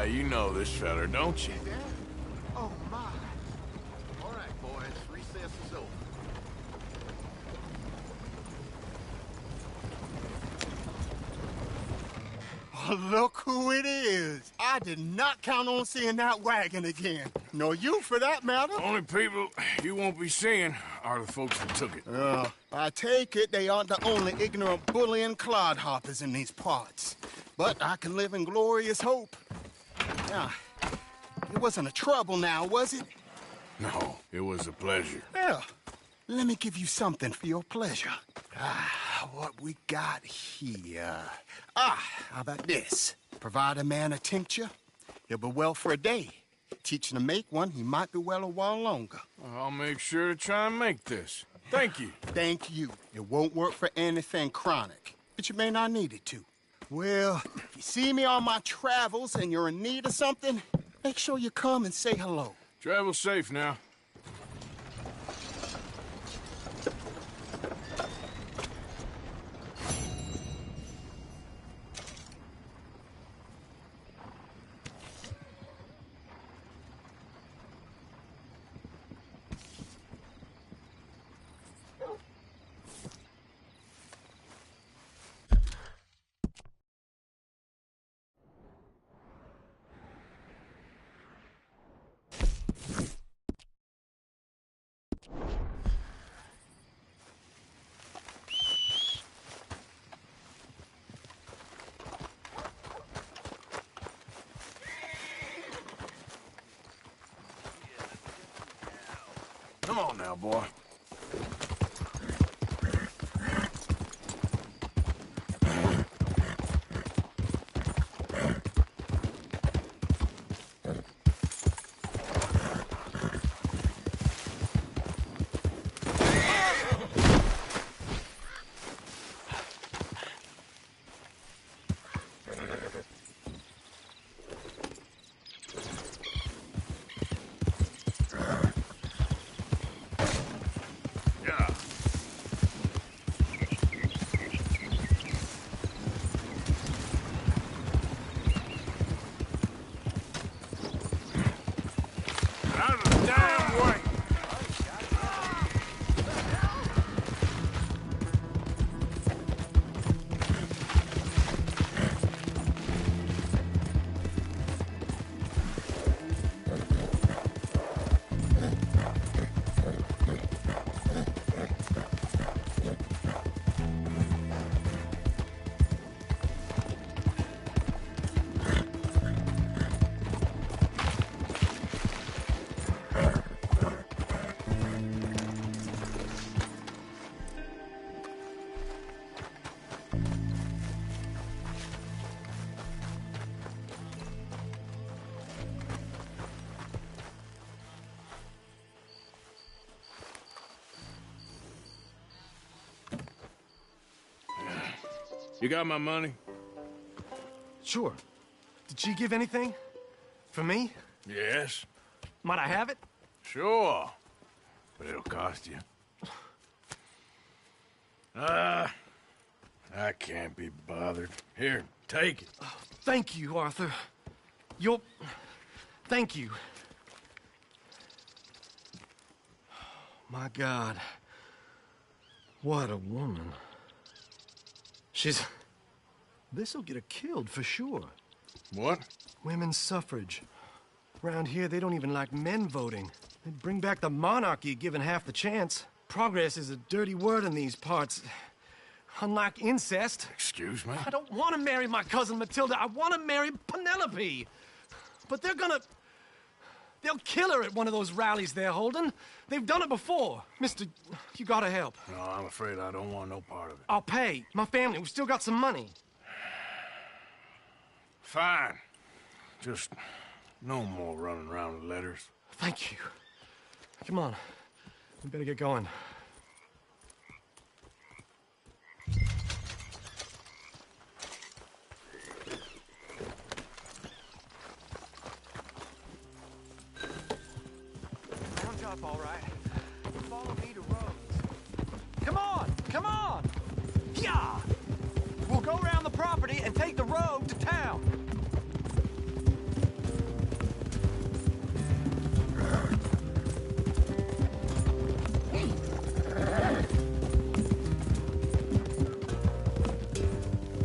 You know this feller, don't you? Oh, my. All right, boys. Recess is over. Oh, look who it is. I did not count on seeing that wagon again. Nor you, for that matter. Only people you won't be seeing are the folks that took it. I take it they aren't the only ignorant bullying clodhoppers in these parts. But I can live in glorious hope. Yeah, it wasn't a trouble now, was it? No, it was a pleasure. Yeah. Let me give you something for your pleasure. What we got here? How about this? Provide a man a tincture, he'll be well for a day. Teach him to make one, he might be well a while longer. I'll make sure to try and make this. Thank you. Thank you. It won't work for anything chronic, but you may not need it to. Well, if you see me on my travels and you're in need of something, make sure you come and say hello. Travel safe now. Come on now, boy. You got my money? Sure. Did she give anything? For me? Yes. Might I have it? Sure. But it'll cost you. I can't be bothered. Here, take it. Oh, thank you, Arthur. Thank you. My God. What a woman. This'll get her killed for sure. What? Women's suffrage. Around here, they don't even like men voting. They'd bring back the monarchy given half the chance. Progress is a dirty word in these parts. Unlike incest. Excuse me? I don't want to marry my cousin Matilda. I want to marry Penelope. But they'll kill her at one of those rallies they're holding. They've done it before. Mister, you gotta help. No, I'm afraid I don't want no part of it. I'll pay. My family, we've still got some money. Fine. Just no more running around with letters. Thank you. Come on. We better get going. Round up, all right. Follow me to Rhodes. Come on! Come on! Yeah! We'll go around the property and take the road to town.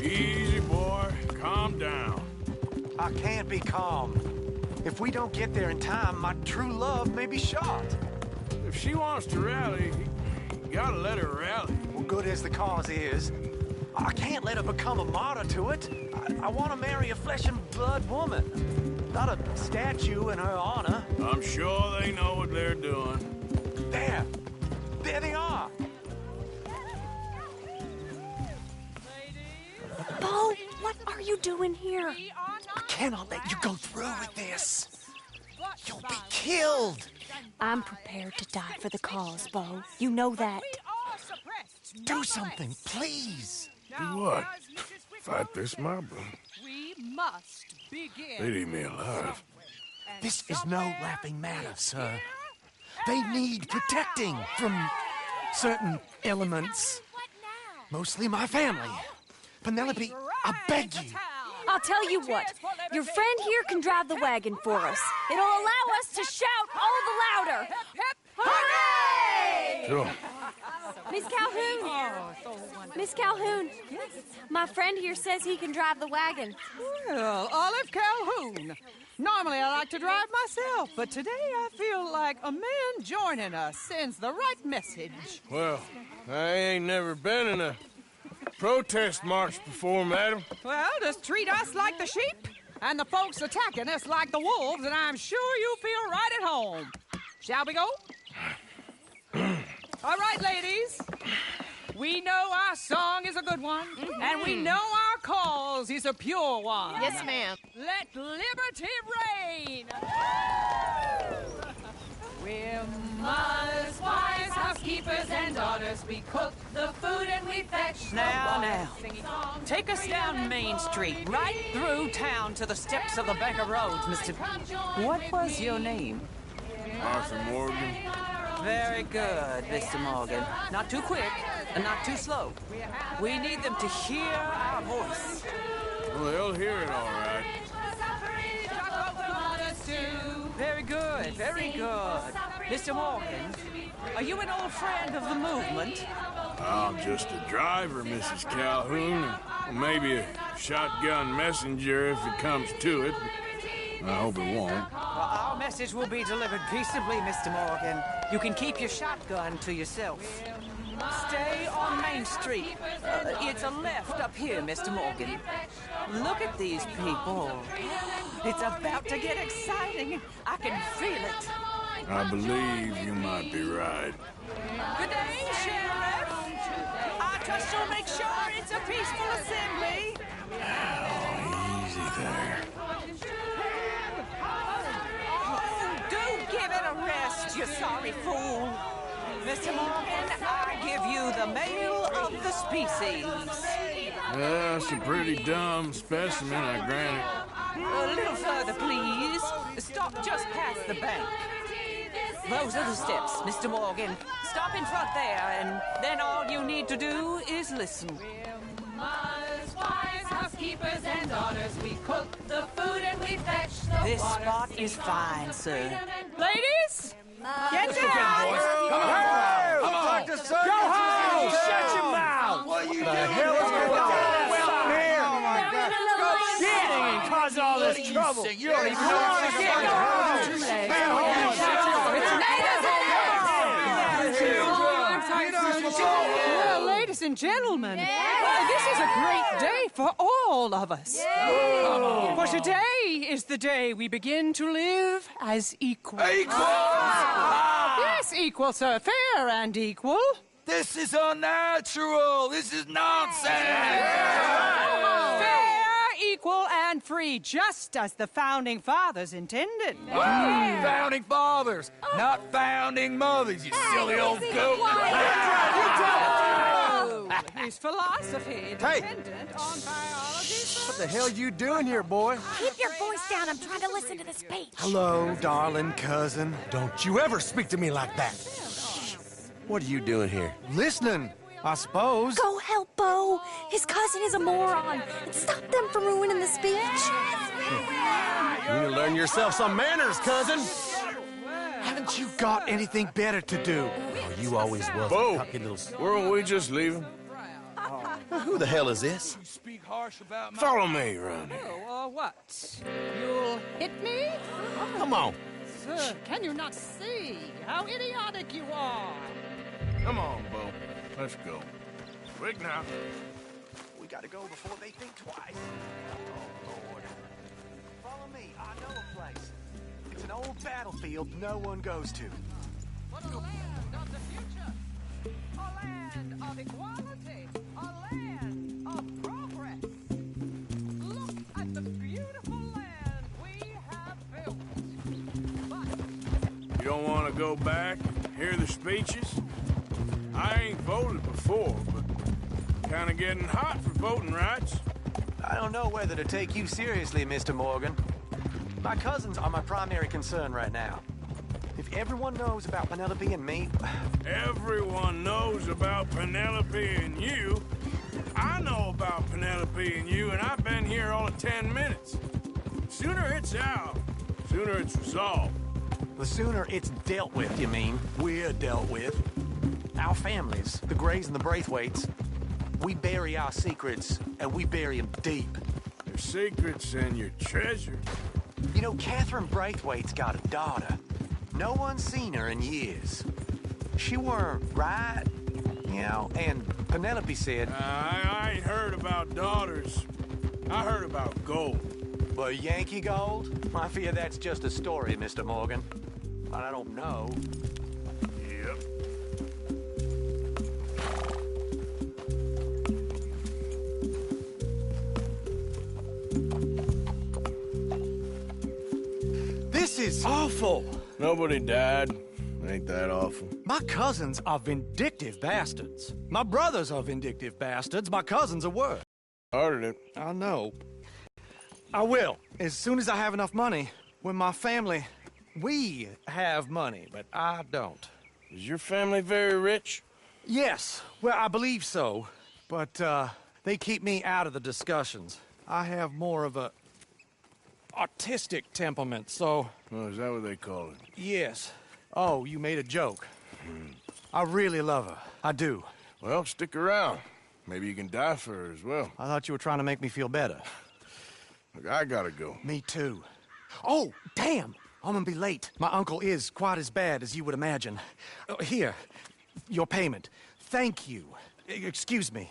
Easy, boy. Calm down. I can't be calm. If we don't get there in time, my true love may be shot. If she wants to rally, you gotta let her rally. Well, good as the cause is, I can't let her become a martyr to it. I want to marry a flesh and blood woman, not a statue in her honor. I'm sure they know what they're doing. There they are. Bo, what are you doing here? I cannot let you go through with this. You'll be killed. I'm prepared to die for the cause, Bo. You know that. Do something, please. Do what? Fight this mob? We must begin. They'd eat me alive. This is no laughing matter, sir. They need protecting from certain elements. Mostly my family. Penelope, I beg you. I'll tell you what. Your friend here can drive the wagon for us. It'll allow us to shout all the louder. Hooray! Sure. Miss Calhoun. Miss Calhoun. My friend here says he can drive the wagon. Well, Olive Calhoun. Normally I like to drive myself, but today I feel like a man joining us sends the right message. Well, I ain't never been in a protest march before, madam. Well, just treat us like the sheep, and the folks attacking us like the wolves, and I'm sure you feel right at home. Shall we go? All right, ladies. We know our song is a good one, and we know our cause is a pure one. Yes, ma'am. Let liberty reign. We're mothers, wives, housekeepers, and daughters. We cook the food and we fetch the water. Now. Take us down Main Street, right through town to the steps of the Bank of Rhodes, Mr. What was your name? Arthur Morgan. Very good, Mr. Morgan. Not too quick and not too slow. We need them to hear our voice. Well, they'll hear it all right. Very good, very good. Mr. Morgan, are you an old friend of the movement? I'm just a driver, Mrs. Calhoun. And maybe a shotgun messenger if it comes to it. I hope it won't. Well, our message will be delivered peaceably, Mr. Morgan. You can keep your shotgun to yourself. Stay on Main Street. It's a left up here, Mr. Morgan. Look at these people. It's about to get exciting. I can feel it. I believe you might be right. Good day, Sheriff. I trust you'll make sure it's a peaceful assembly. Oh, easy there. Do give it a rest, you sorry fool. Mr. Morgan, I give you the male of the species. That's a pretty dumb specimen, I grant it. A little further, please. Stop just past the bank. Those are the steps, Mr. Morgan. Stop in front there, and then all you need to do is listen. Mothers, wives, housekeepers, and daughters, we cook the food and we fetch the This water. spot is fine, sir. Ladies, get down! Come on! Come on! Go home! Shut your mouth! What you the hell is going on here? Oh my God! Go shit! And cause all this trouble. You don't even know what to get. Go home! Well, ladies and gentlemen, this is a great day for all of us. For today is the day we begin to live as equals. Yes, equal, sir. Fair and equal. This is unnatural. This is nonsense. Fair, equal, and free, just as the Founding Fathers intended. Founding fathers, not founding mothers, you silly old goat. His philosophy dependent on biology. What the hell you doing here, boy? Keep your voice down. I'm trying to listen to the speech. Hello, darling cousin. Don't you ever speak to me like that. What are you doing here? Listening, I suppose. Go help Bo. His cousin is a moron. And stop them from ruining the speech. You need to learn yourself some manners, cousin. Haven't you got anything better to do? Oh, you always was. Bo, weren't we just leaving? Who the hell is this? Follow me around here. Oh, what? You'll hit me? Come on. Sir, can you not see how idiotic you are? Come on, Bo. Let's go. Quick now. We gotta go before they think twice. Oh, Lord. Follow me. I know a place. It's an old battlefield no one goes to. What a land of the future! A land of equality! A land of progress! Look at the beautiful land we have built! But You don't want to go back and hear the speeches? I ain't voted before, but kind of getting hot for voting rights. I don't know whether to take you seriously, Mr. Morgan. My cousins are my primary concern right now. If everyone knows about Penelope and me... Everyone knows about Penelope and you. I know about Penelope and you, and I've been here all of 10 minutes. Sooner it's out, sooner it's resolved. The sooner it's dealt with, you mean? We're dealt with. Our families, the Grays and the Braithwaites, we bury our secrets, and we bury them deep. Your secrets and your treasure. You know, Catherine Braithwaite's got a daughter. No one's seen her in years. She weren't right, you know, and Penelope said... I ain't heard about daughters. I heard about gold. Well, Yankee gold? I fear that's just a story, Mr. Morgan. But I don't know. Yep. This is awful. Nobody died. Ain't that awful? My cousins are vindictive bastards. My brothers are vindictive bastards. My cousins are worse. Started it. I know. I will, as soon as I have enough money. When my family... We have money, but I don't. Is your family very rich? Yes, well, I believe so. But, they keep me out of the discussions. I have more of a... artistic temperament, so... Oh, is that what they call it? Yes. Oh, you made a joke. I really love her. I do. Well, stick around. Maybe you can die for her as well. I thought you were trying to make me feel better. Look, I gotta go. Me too. Oh, damn! I'm gonna be late. My uncle is quite as bad as you would imagine. Here, your payment. Thank you. Excuse me.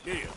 Here.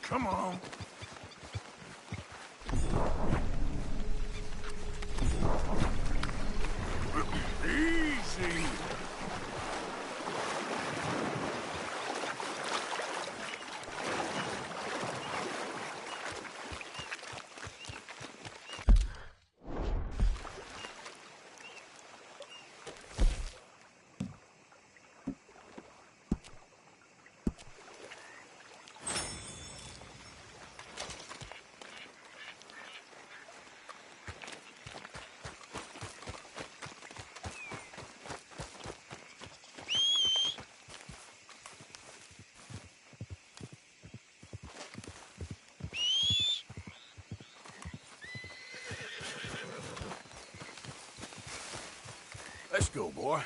Come on. Easy. Let's go, boy.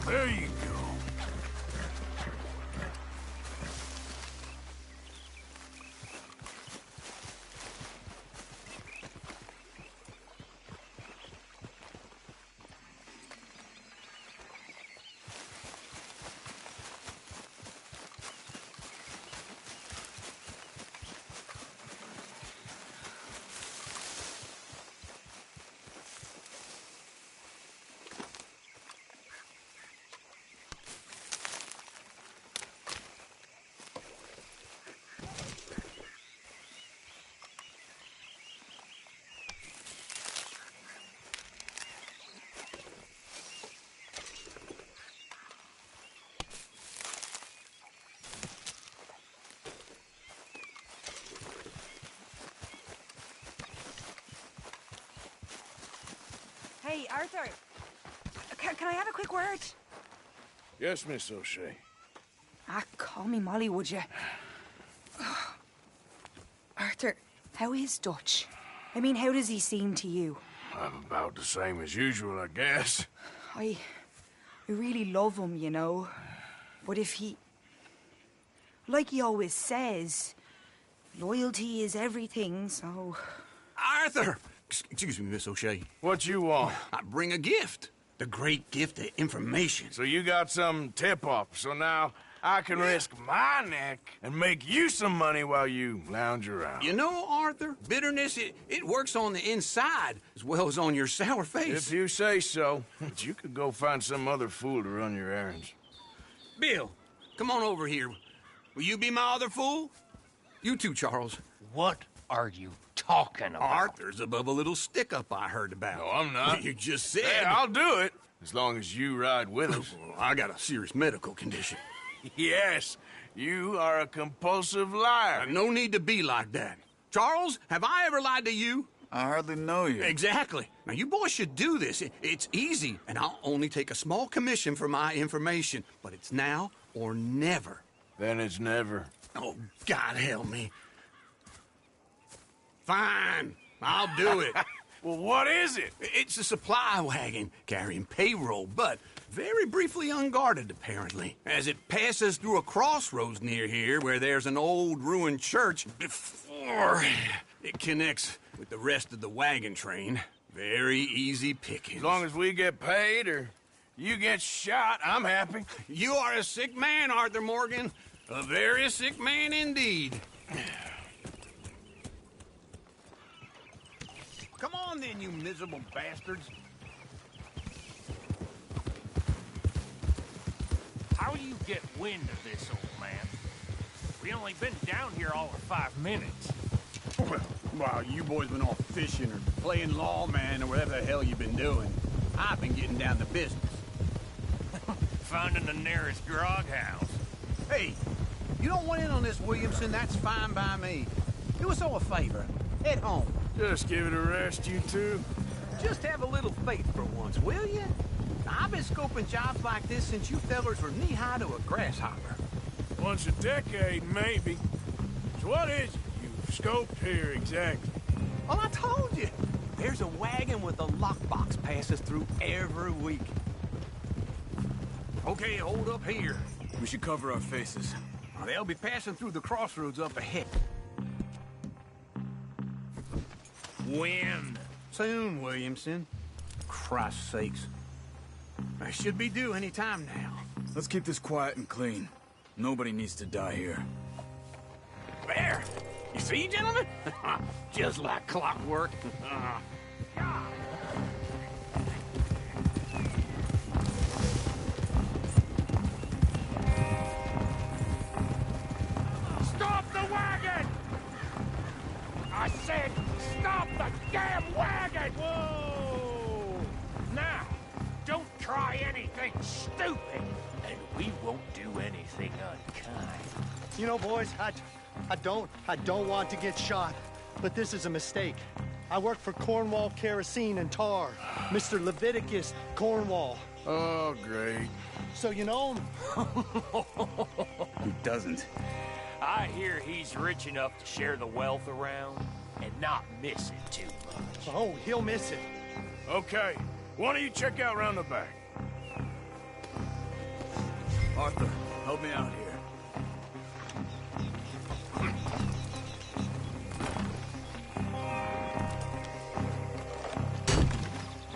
There you go. Hey, Arthur. Can I have a quick word? Yes, Miss O'Shea. Call me Molly, would you? Arthur, how is Dutch? I mean, how does he seem to you? I'm about the same as usual, I guess. I really love him, you know. But if he... Like he always says, loyalty is everything, so... Arthur! Excuse me, Miss O'Shea. What you want? I bring a gift. The great gift of information. So you got some tip-off, so now I can risk my neck and make you some money while you lounge around. You know, Arthur, bitterness, it works on the inside as well as on your sour face. If you say so. But you could go find some other fool to run your errands. Bill, come on over here. Will you be my other fool? You too, Charles. What are you talking about? Arthur's above a little stick-up I heard about. No, I'm not. You just said... Yeah, I'll do it. as long as you ride with us. I got a serious medical condition. Yes, you are a compulsive liar. No need to be like that. Charles, have I ever lied to you? I hardly know you. Exactly. Now, you boys should do this. It's easy, and I'll only take a small commission for my information. But it's now or never. Then it's never. Oh, God help me. Fine. I'll do it. Well, what is it? It's a supply wagon carrying payroll, but very briefly unguarded, apparently, as it passes through a crossroads near here where there's an old ruined church before it connects with the rest of the wagon train. Very easy pickings. As long as we get paid or you get shot, I'm happy. You are a sick man, Arthur Morgan. A very sick man indeed. Come on then, you miserable bastards. How you get wind of this, old man? We only been down here all of 5 minutes. Well, while you boys been off fishing or playing lawman or whatever the hell you've been doing, I've been getting down to business. Finding the nearest grog house. Hey, you don't want in on this, Williamson, that's fine by me. Do us all a favor. Head home. Just give it a rest, you two. Just have a little faith for once, will you? I've been scoping jobs like this since you fellers were knee-high to a grasshopper. Once a decade, maybe. So what is it you've scoped here exactly? Well, I told you. There's a wagon with a lockbox passes through every week. Okay, hold up here. We should cover our faces. They'll be passing through the crossroads up ahead. When? Soon, Williamson. Christ's sakes. I should be due any time now. Let's keep this quiet and clean. Nobody needs to die here. There! You see, gentlemen? Just like clockwork. Stop the wagon! I said, stop the damn wagon! Whoa! Now, don't try anything stupid, and we won't do anything unkind. You know, boys, I don't want to get shot, but this is a mistake. I work for Cornwall Kerosene and Tar, Mr. Leviticus Cornwall. Oh, great. So you know him? Who doesn't? I hear he's rich enough to share the wealth around and not miss it too much. Oh, he'll miss it. Okay, why don't you check out round the back? Arthur, help me out here.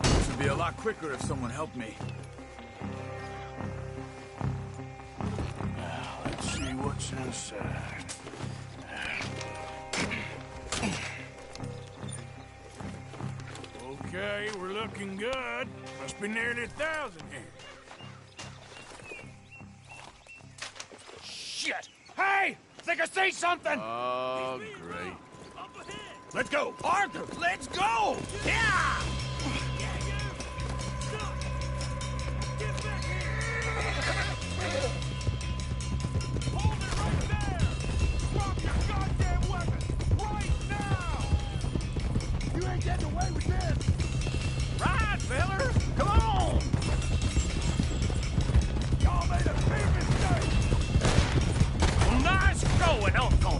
This would be a lot quicker if someone helped me. Now, let's see what's inside. Okay, we're looking good. Must be nearly 1,000 here. Shit! Hey! Think I see something! Oh, great. Let's go! Arthur, let's go! Yeah! Hold it right there! Drop your goddamn weapon! Right now! You ain't getting away with this! Ride, fellers! Come on! Y'all made a big mistake! Nice going, Uncle!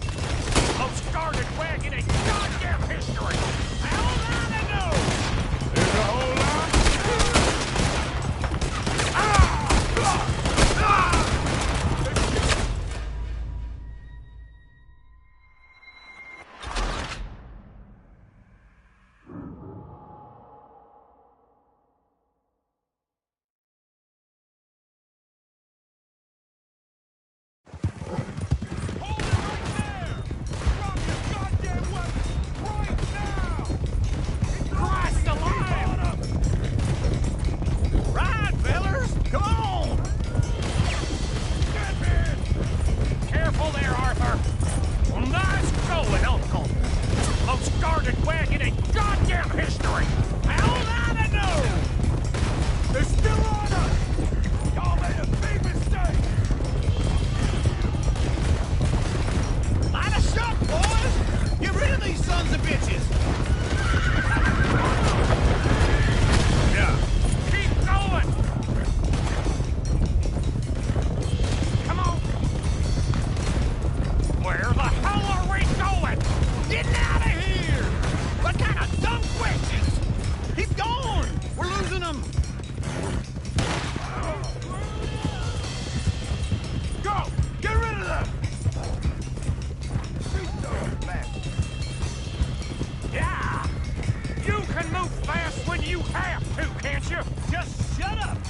Most started wagon in goddamn history! How did I know?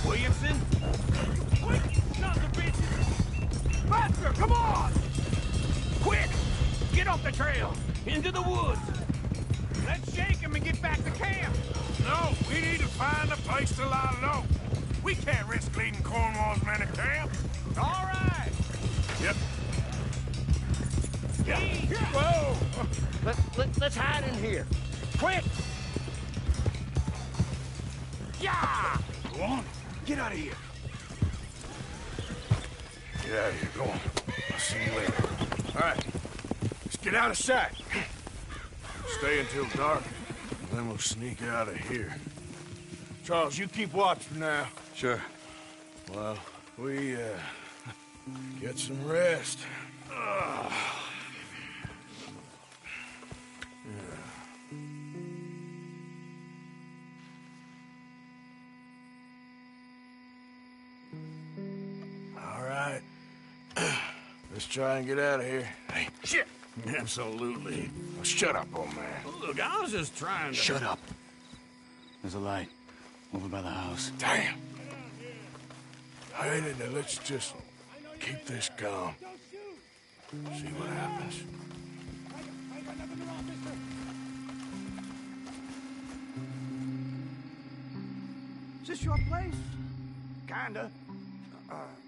Williamson? Quick, sons of bitches! Faster, come on! Quick! Get off the trail! Into the woods! Let's shake him and get back to camp! No, we need to find a place to lie low. We can't risk leading Cornwall's men to camp. All right! Yep. Whoa! Let's hide in here. Quick! Yeah! Go on. Get out of here. Get out of here. Go on. I'll see you later. All right. Let's get out of sight. Stay until dark, and then we'll sneak out of here. Charles, you keep watch for now. Sure. Well, we, get some rest. All right. Let's try and get out of here. Hey, shit! Absolutely. Well, shut up, old man. Look, I was just trying to... Shut up. There's a light over by the house. Damn. Hey, let's just keep this calm. See what happens. Is this your place? Kinda.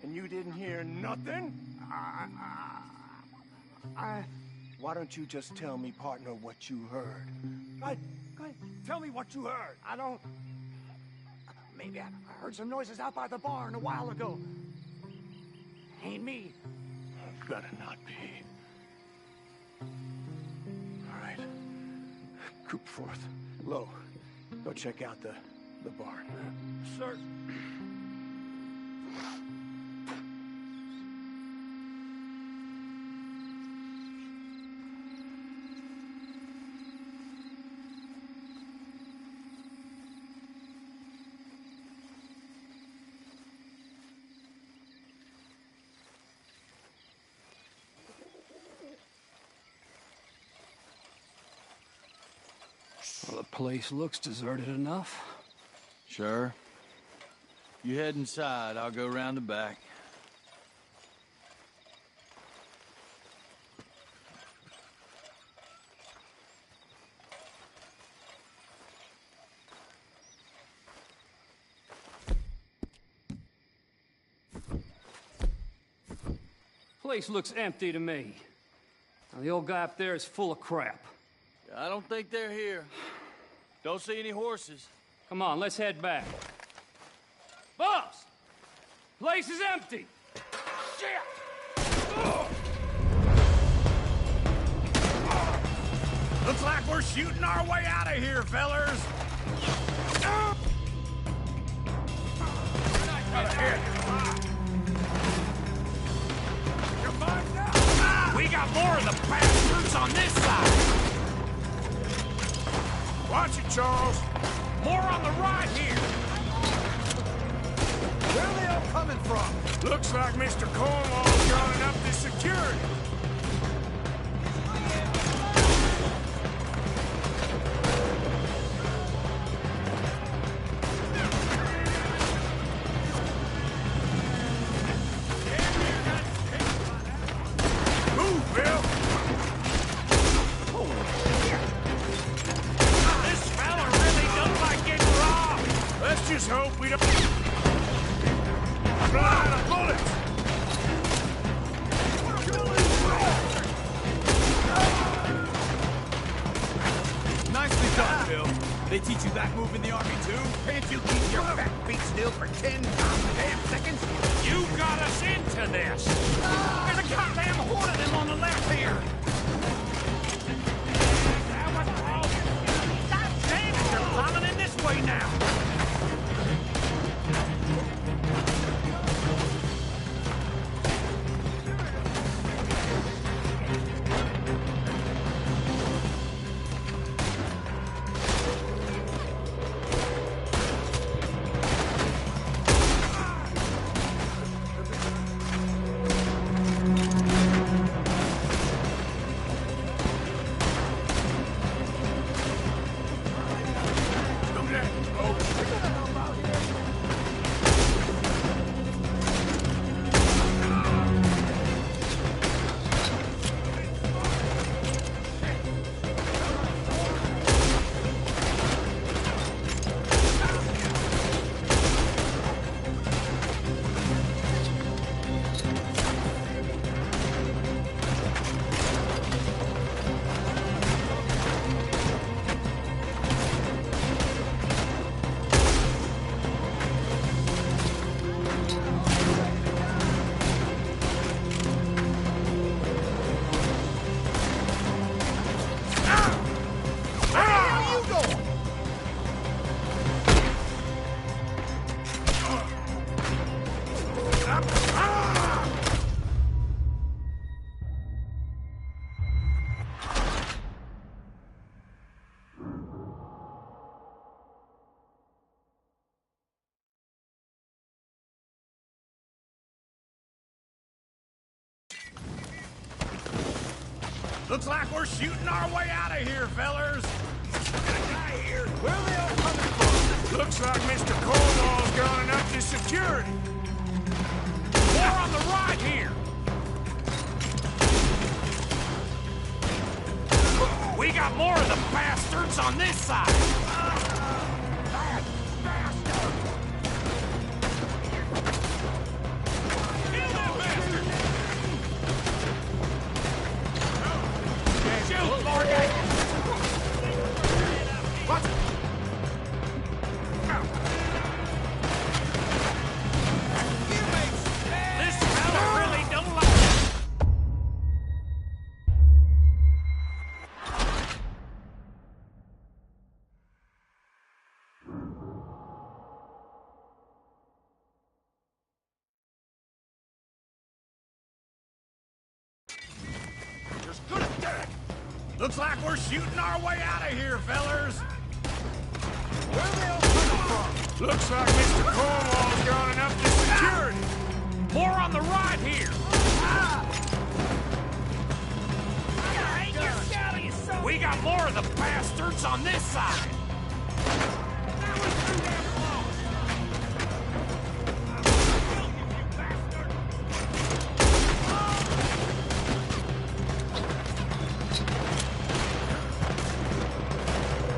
And you didn't hear nothing? Why don't you just tell me, partner, what you heard? Go ahead. Tell me what you heard. I don't... Maybe I heard some noises out by the barn a while ago. Ain't me. Better not be. All right. Group forth. Low. Go check out the barn. Sir. Well, the place looks deserted enough. Sure. You head inside, I'll go round the back. Place looks empty to me. Now, the old guy up there is full of crap. I don't think they're here. Don't see any horses. Come on, let's head back. Boss! Place is empty! Shit! Looks like we're shooting our way out of here, fellers! We got more of the bastards on this side! Watch it, Charles. More on the right here! Where are they all coming from? Looks like Mr. Cornwall's got enough to security. Move, Bill! This fella really don't like getting robbed! Let's just hope we don't... Fly out of bullets! Nicely done, Bill. They teach you that move in the army, too? Can't you keep your fat feet still for 10 damn seconds? You got us into this! There's a goddamn horde of them on the left here! God damn it, they're climbing in this way now! Looks like we're shooting our way out of here, fellers. Got a guy here. Where are they all coming from? Looks like Mr. Cornwall's gone up to security. More on the right here. We got more of the bastards on this side. Kill that bastard! Shoot, Morgan! What? This fella really don't like... Looks like we're shooting our way out of here, fellers. Where are they all coming from? Looks like Mr. Cornwall's gone up to security. More on the right here. We got more of the bastards on this side.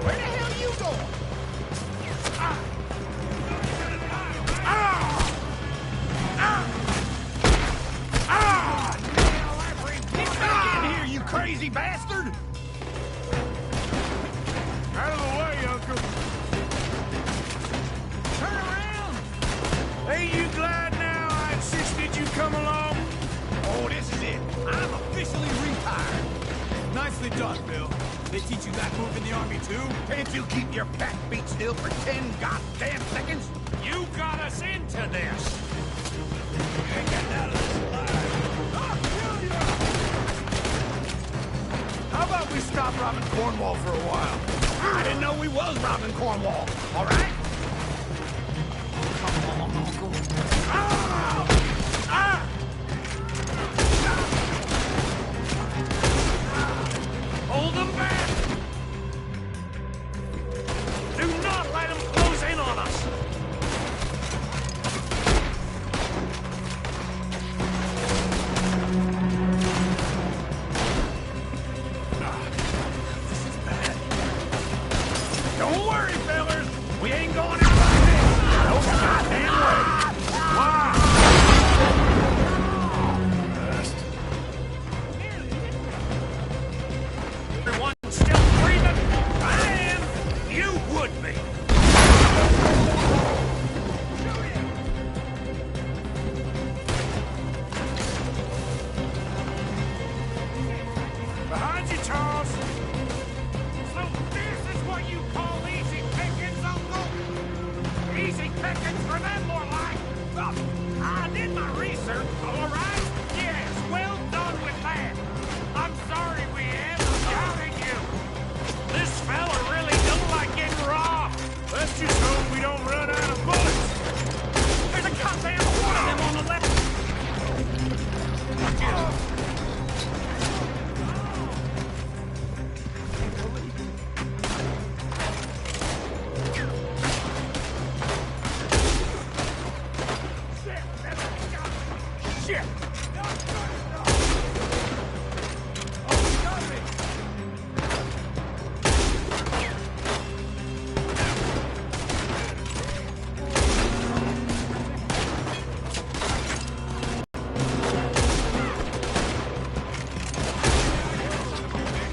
Where the hell are you going? Get back in here, you crazy bastard! Out of the way, Uncle. Turn around! Ain't you glad now I insisted you come along? Oh, this is it. I'm officially retired. Nicely done, Bill. They teach you that move in the Army, too? Can't you keep your fat feet still for 10 goddamn seconds? You got us into this. How about we stop robbing Cornwall for a while? I didn't know we was robbing Cornwall. All right? Come on, Uncle. Hold them back! Do not let them close in on us! This is bad. Don't worry, fellers! We ain't going in like this! No goddamn way! Why? Everyone still breathing? I am! You would be! Behind you, Charles. So this is what you call easy pickings, Uncle? Easy pickings for them, more like. I did my research, all right? Yes, well done with that. I'm sorry we haven't doubted you. This fella really don't like getting robbed. Let's just hope we don't run out of bullets. There's a goddamn one of them on the left. Shit!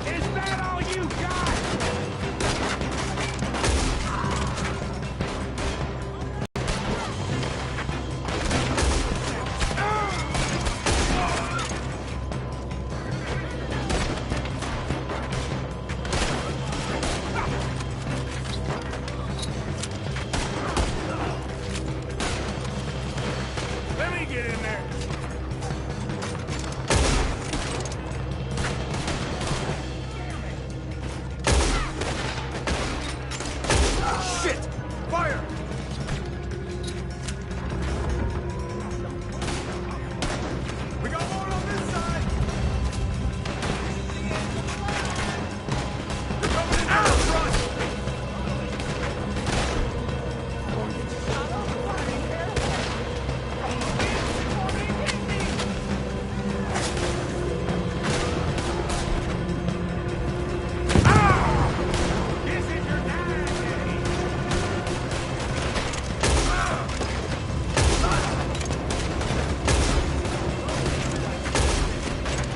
Is that all you got? Let me get in there. Shit! Fire! We got more on this side!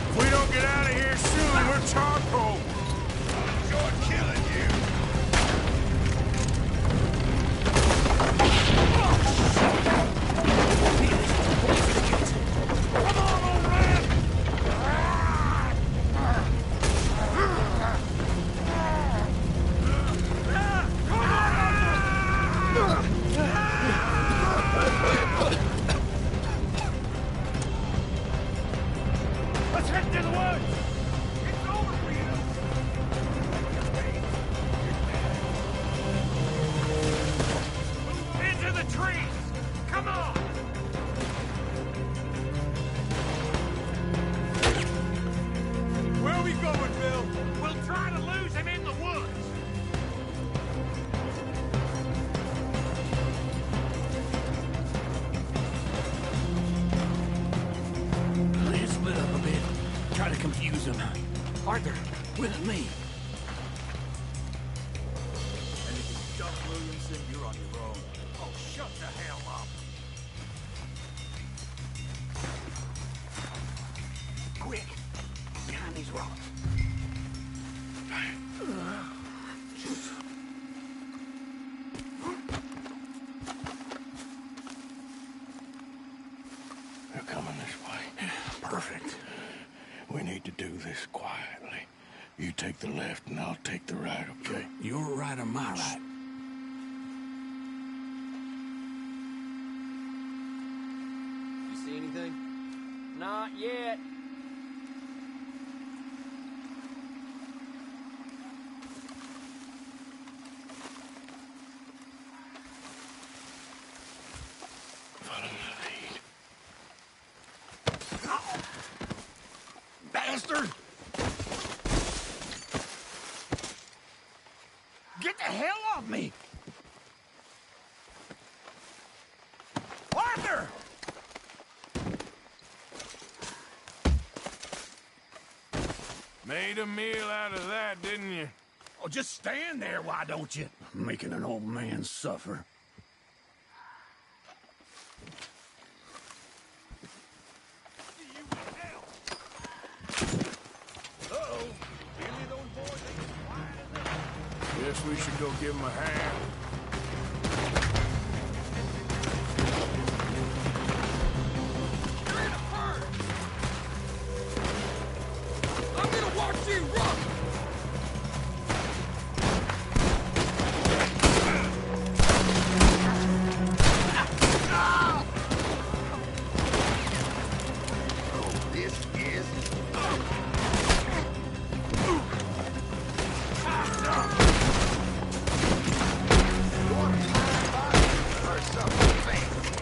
If we don't get out of here soon, we're charcoal. Enjoy killing you. Come on, old man! Let's head to the woods! It's over for you! Into the trees! Come on! Where are we going, Bill? We'll try to lose him in the woods! Let's split up a bit. Try to confuse him. Arthur, with me. And if you stop Williamson, you're on your own. Oh, shut the hell up! Quick, behind these rocks. They're coming this way. Perfect. We need to do this quietly. You take the left and I'll take the right, okay? Your right or my right? You see anything? Not yet. Follow my lead. Bastard! Get the hell off me! Arthur! Made a meal out of that, didn't you? Oh, just stand there, why don't you? Making an old man suffer. Uh-oh. Any of those boys ain't as quiet as us. Guess we should go give him a hand. You're in a bird! I'm gonna watch you run! This is... or something fancy.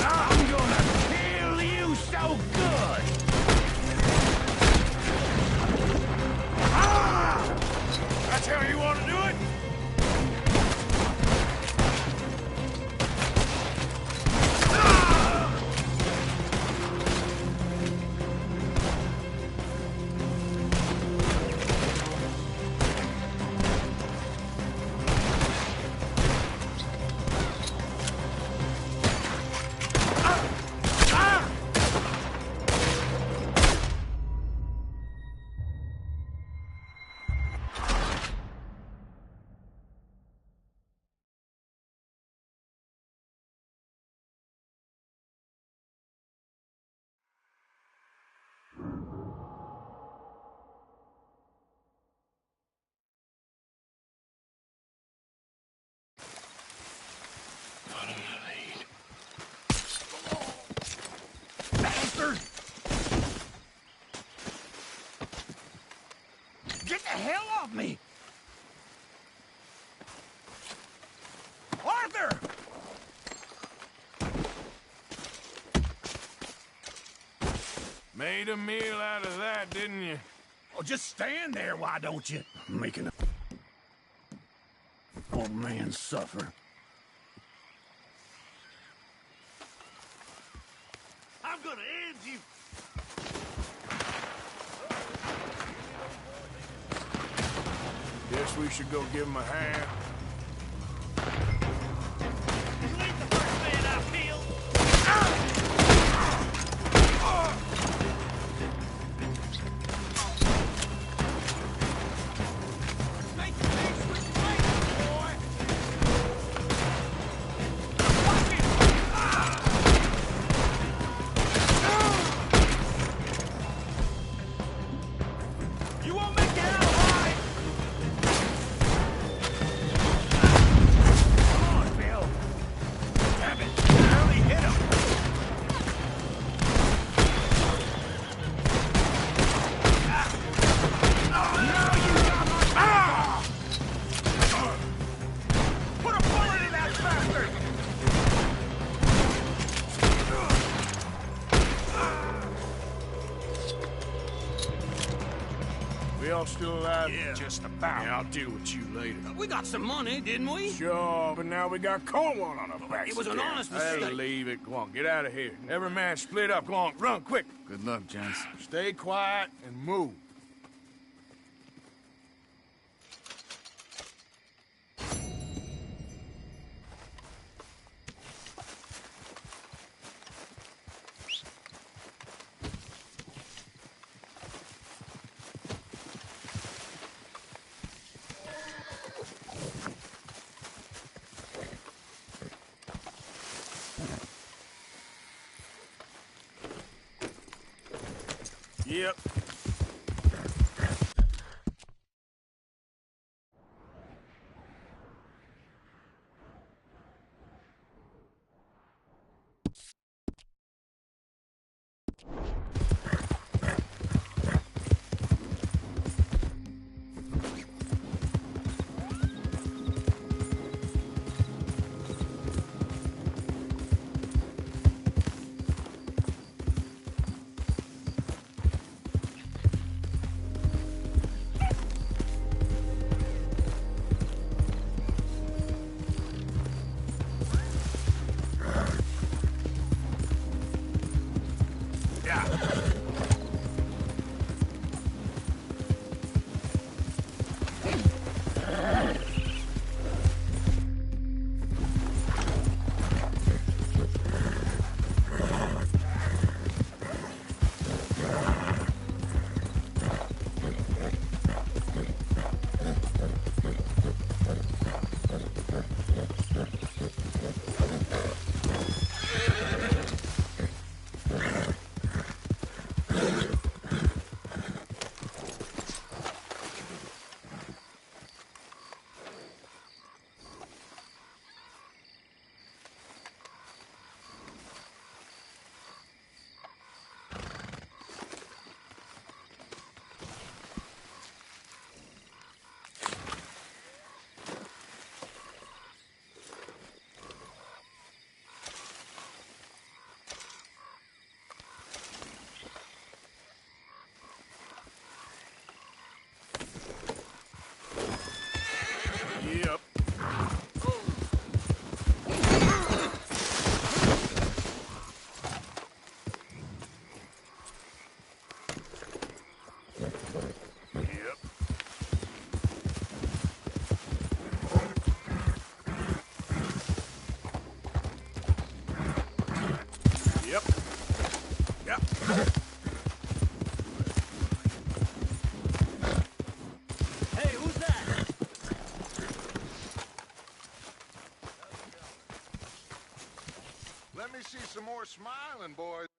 I'm gonna kill you so good! That's how you want to do it? Follow my lead. Bastard! Get the hell off me! Arthur! Made a meal out of that, didn't you? Oh, just stand there, why don't you? Making a old man suffer. I'm gonna end you. Guess we should go give him a hand. You ain't the first man I've killed. You won't make it out alive! Come on, Bill. Damn it, barely hit him. Put a bullet in that bastard! We all still alive? Yeah, just about. Yeah, I'll deal with you later. We got some money, didn't we? Sure, but now we got Cornwall on our backs. It was an again. honest I'll mistake. leave it. Go on, get out of here. Every man split up. Go on, run, quick. Good luck, gents. Stay quiet and move. Yep. Yep. Yep. Yep. Hey, who's that? Let me see some more smiling, boys.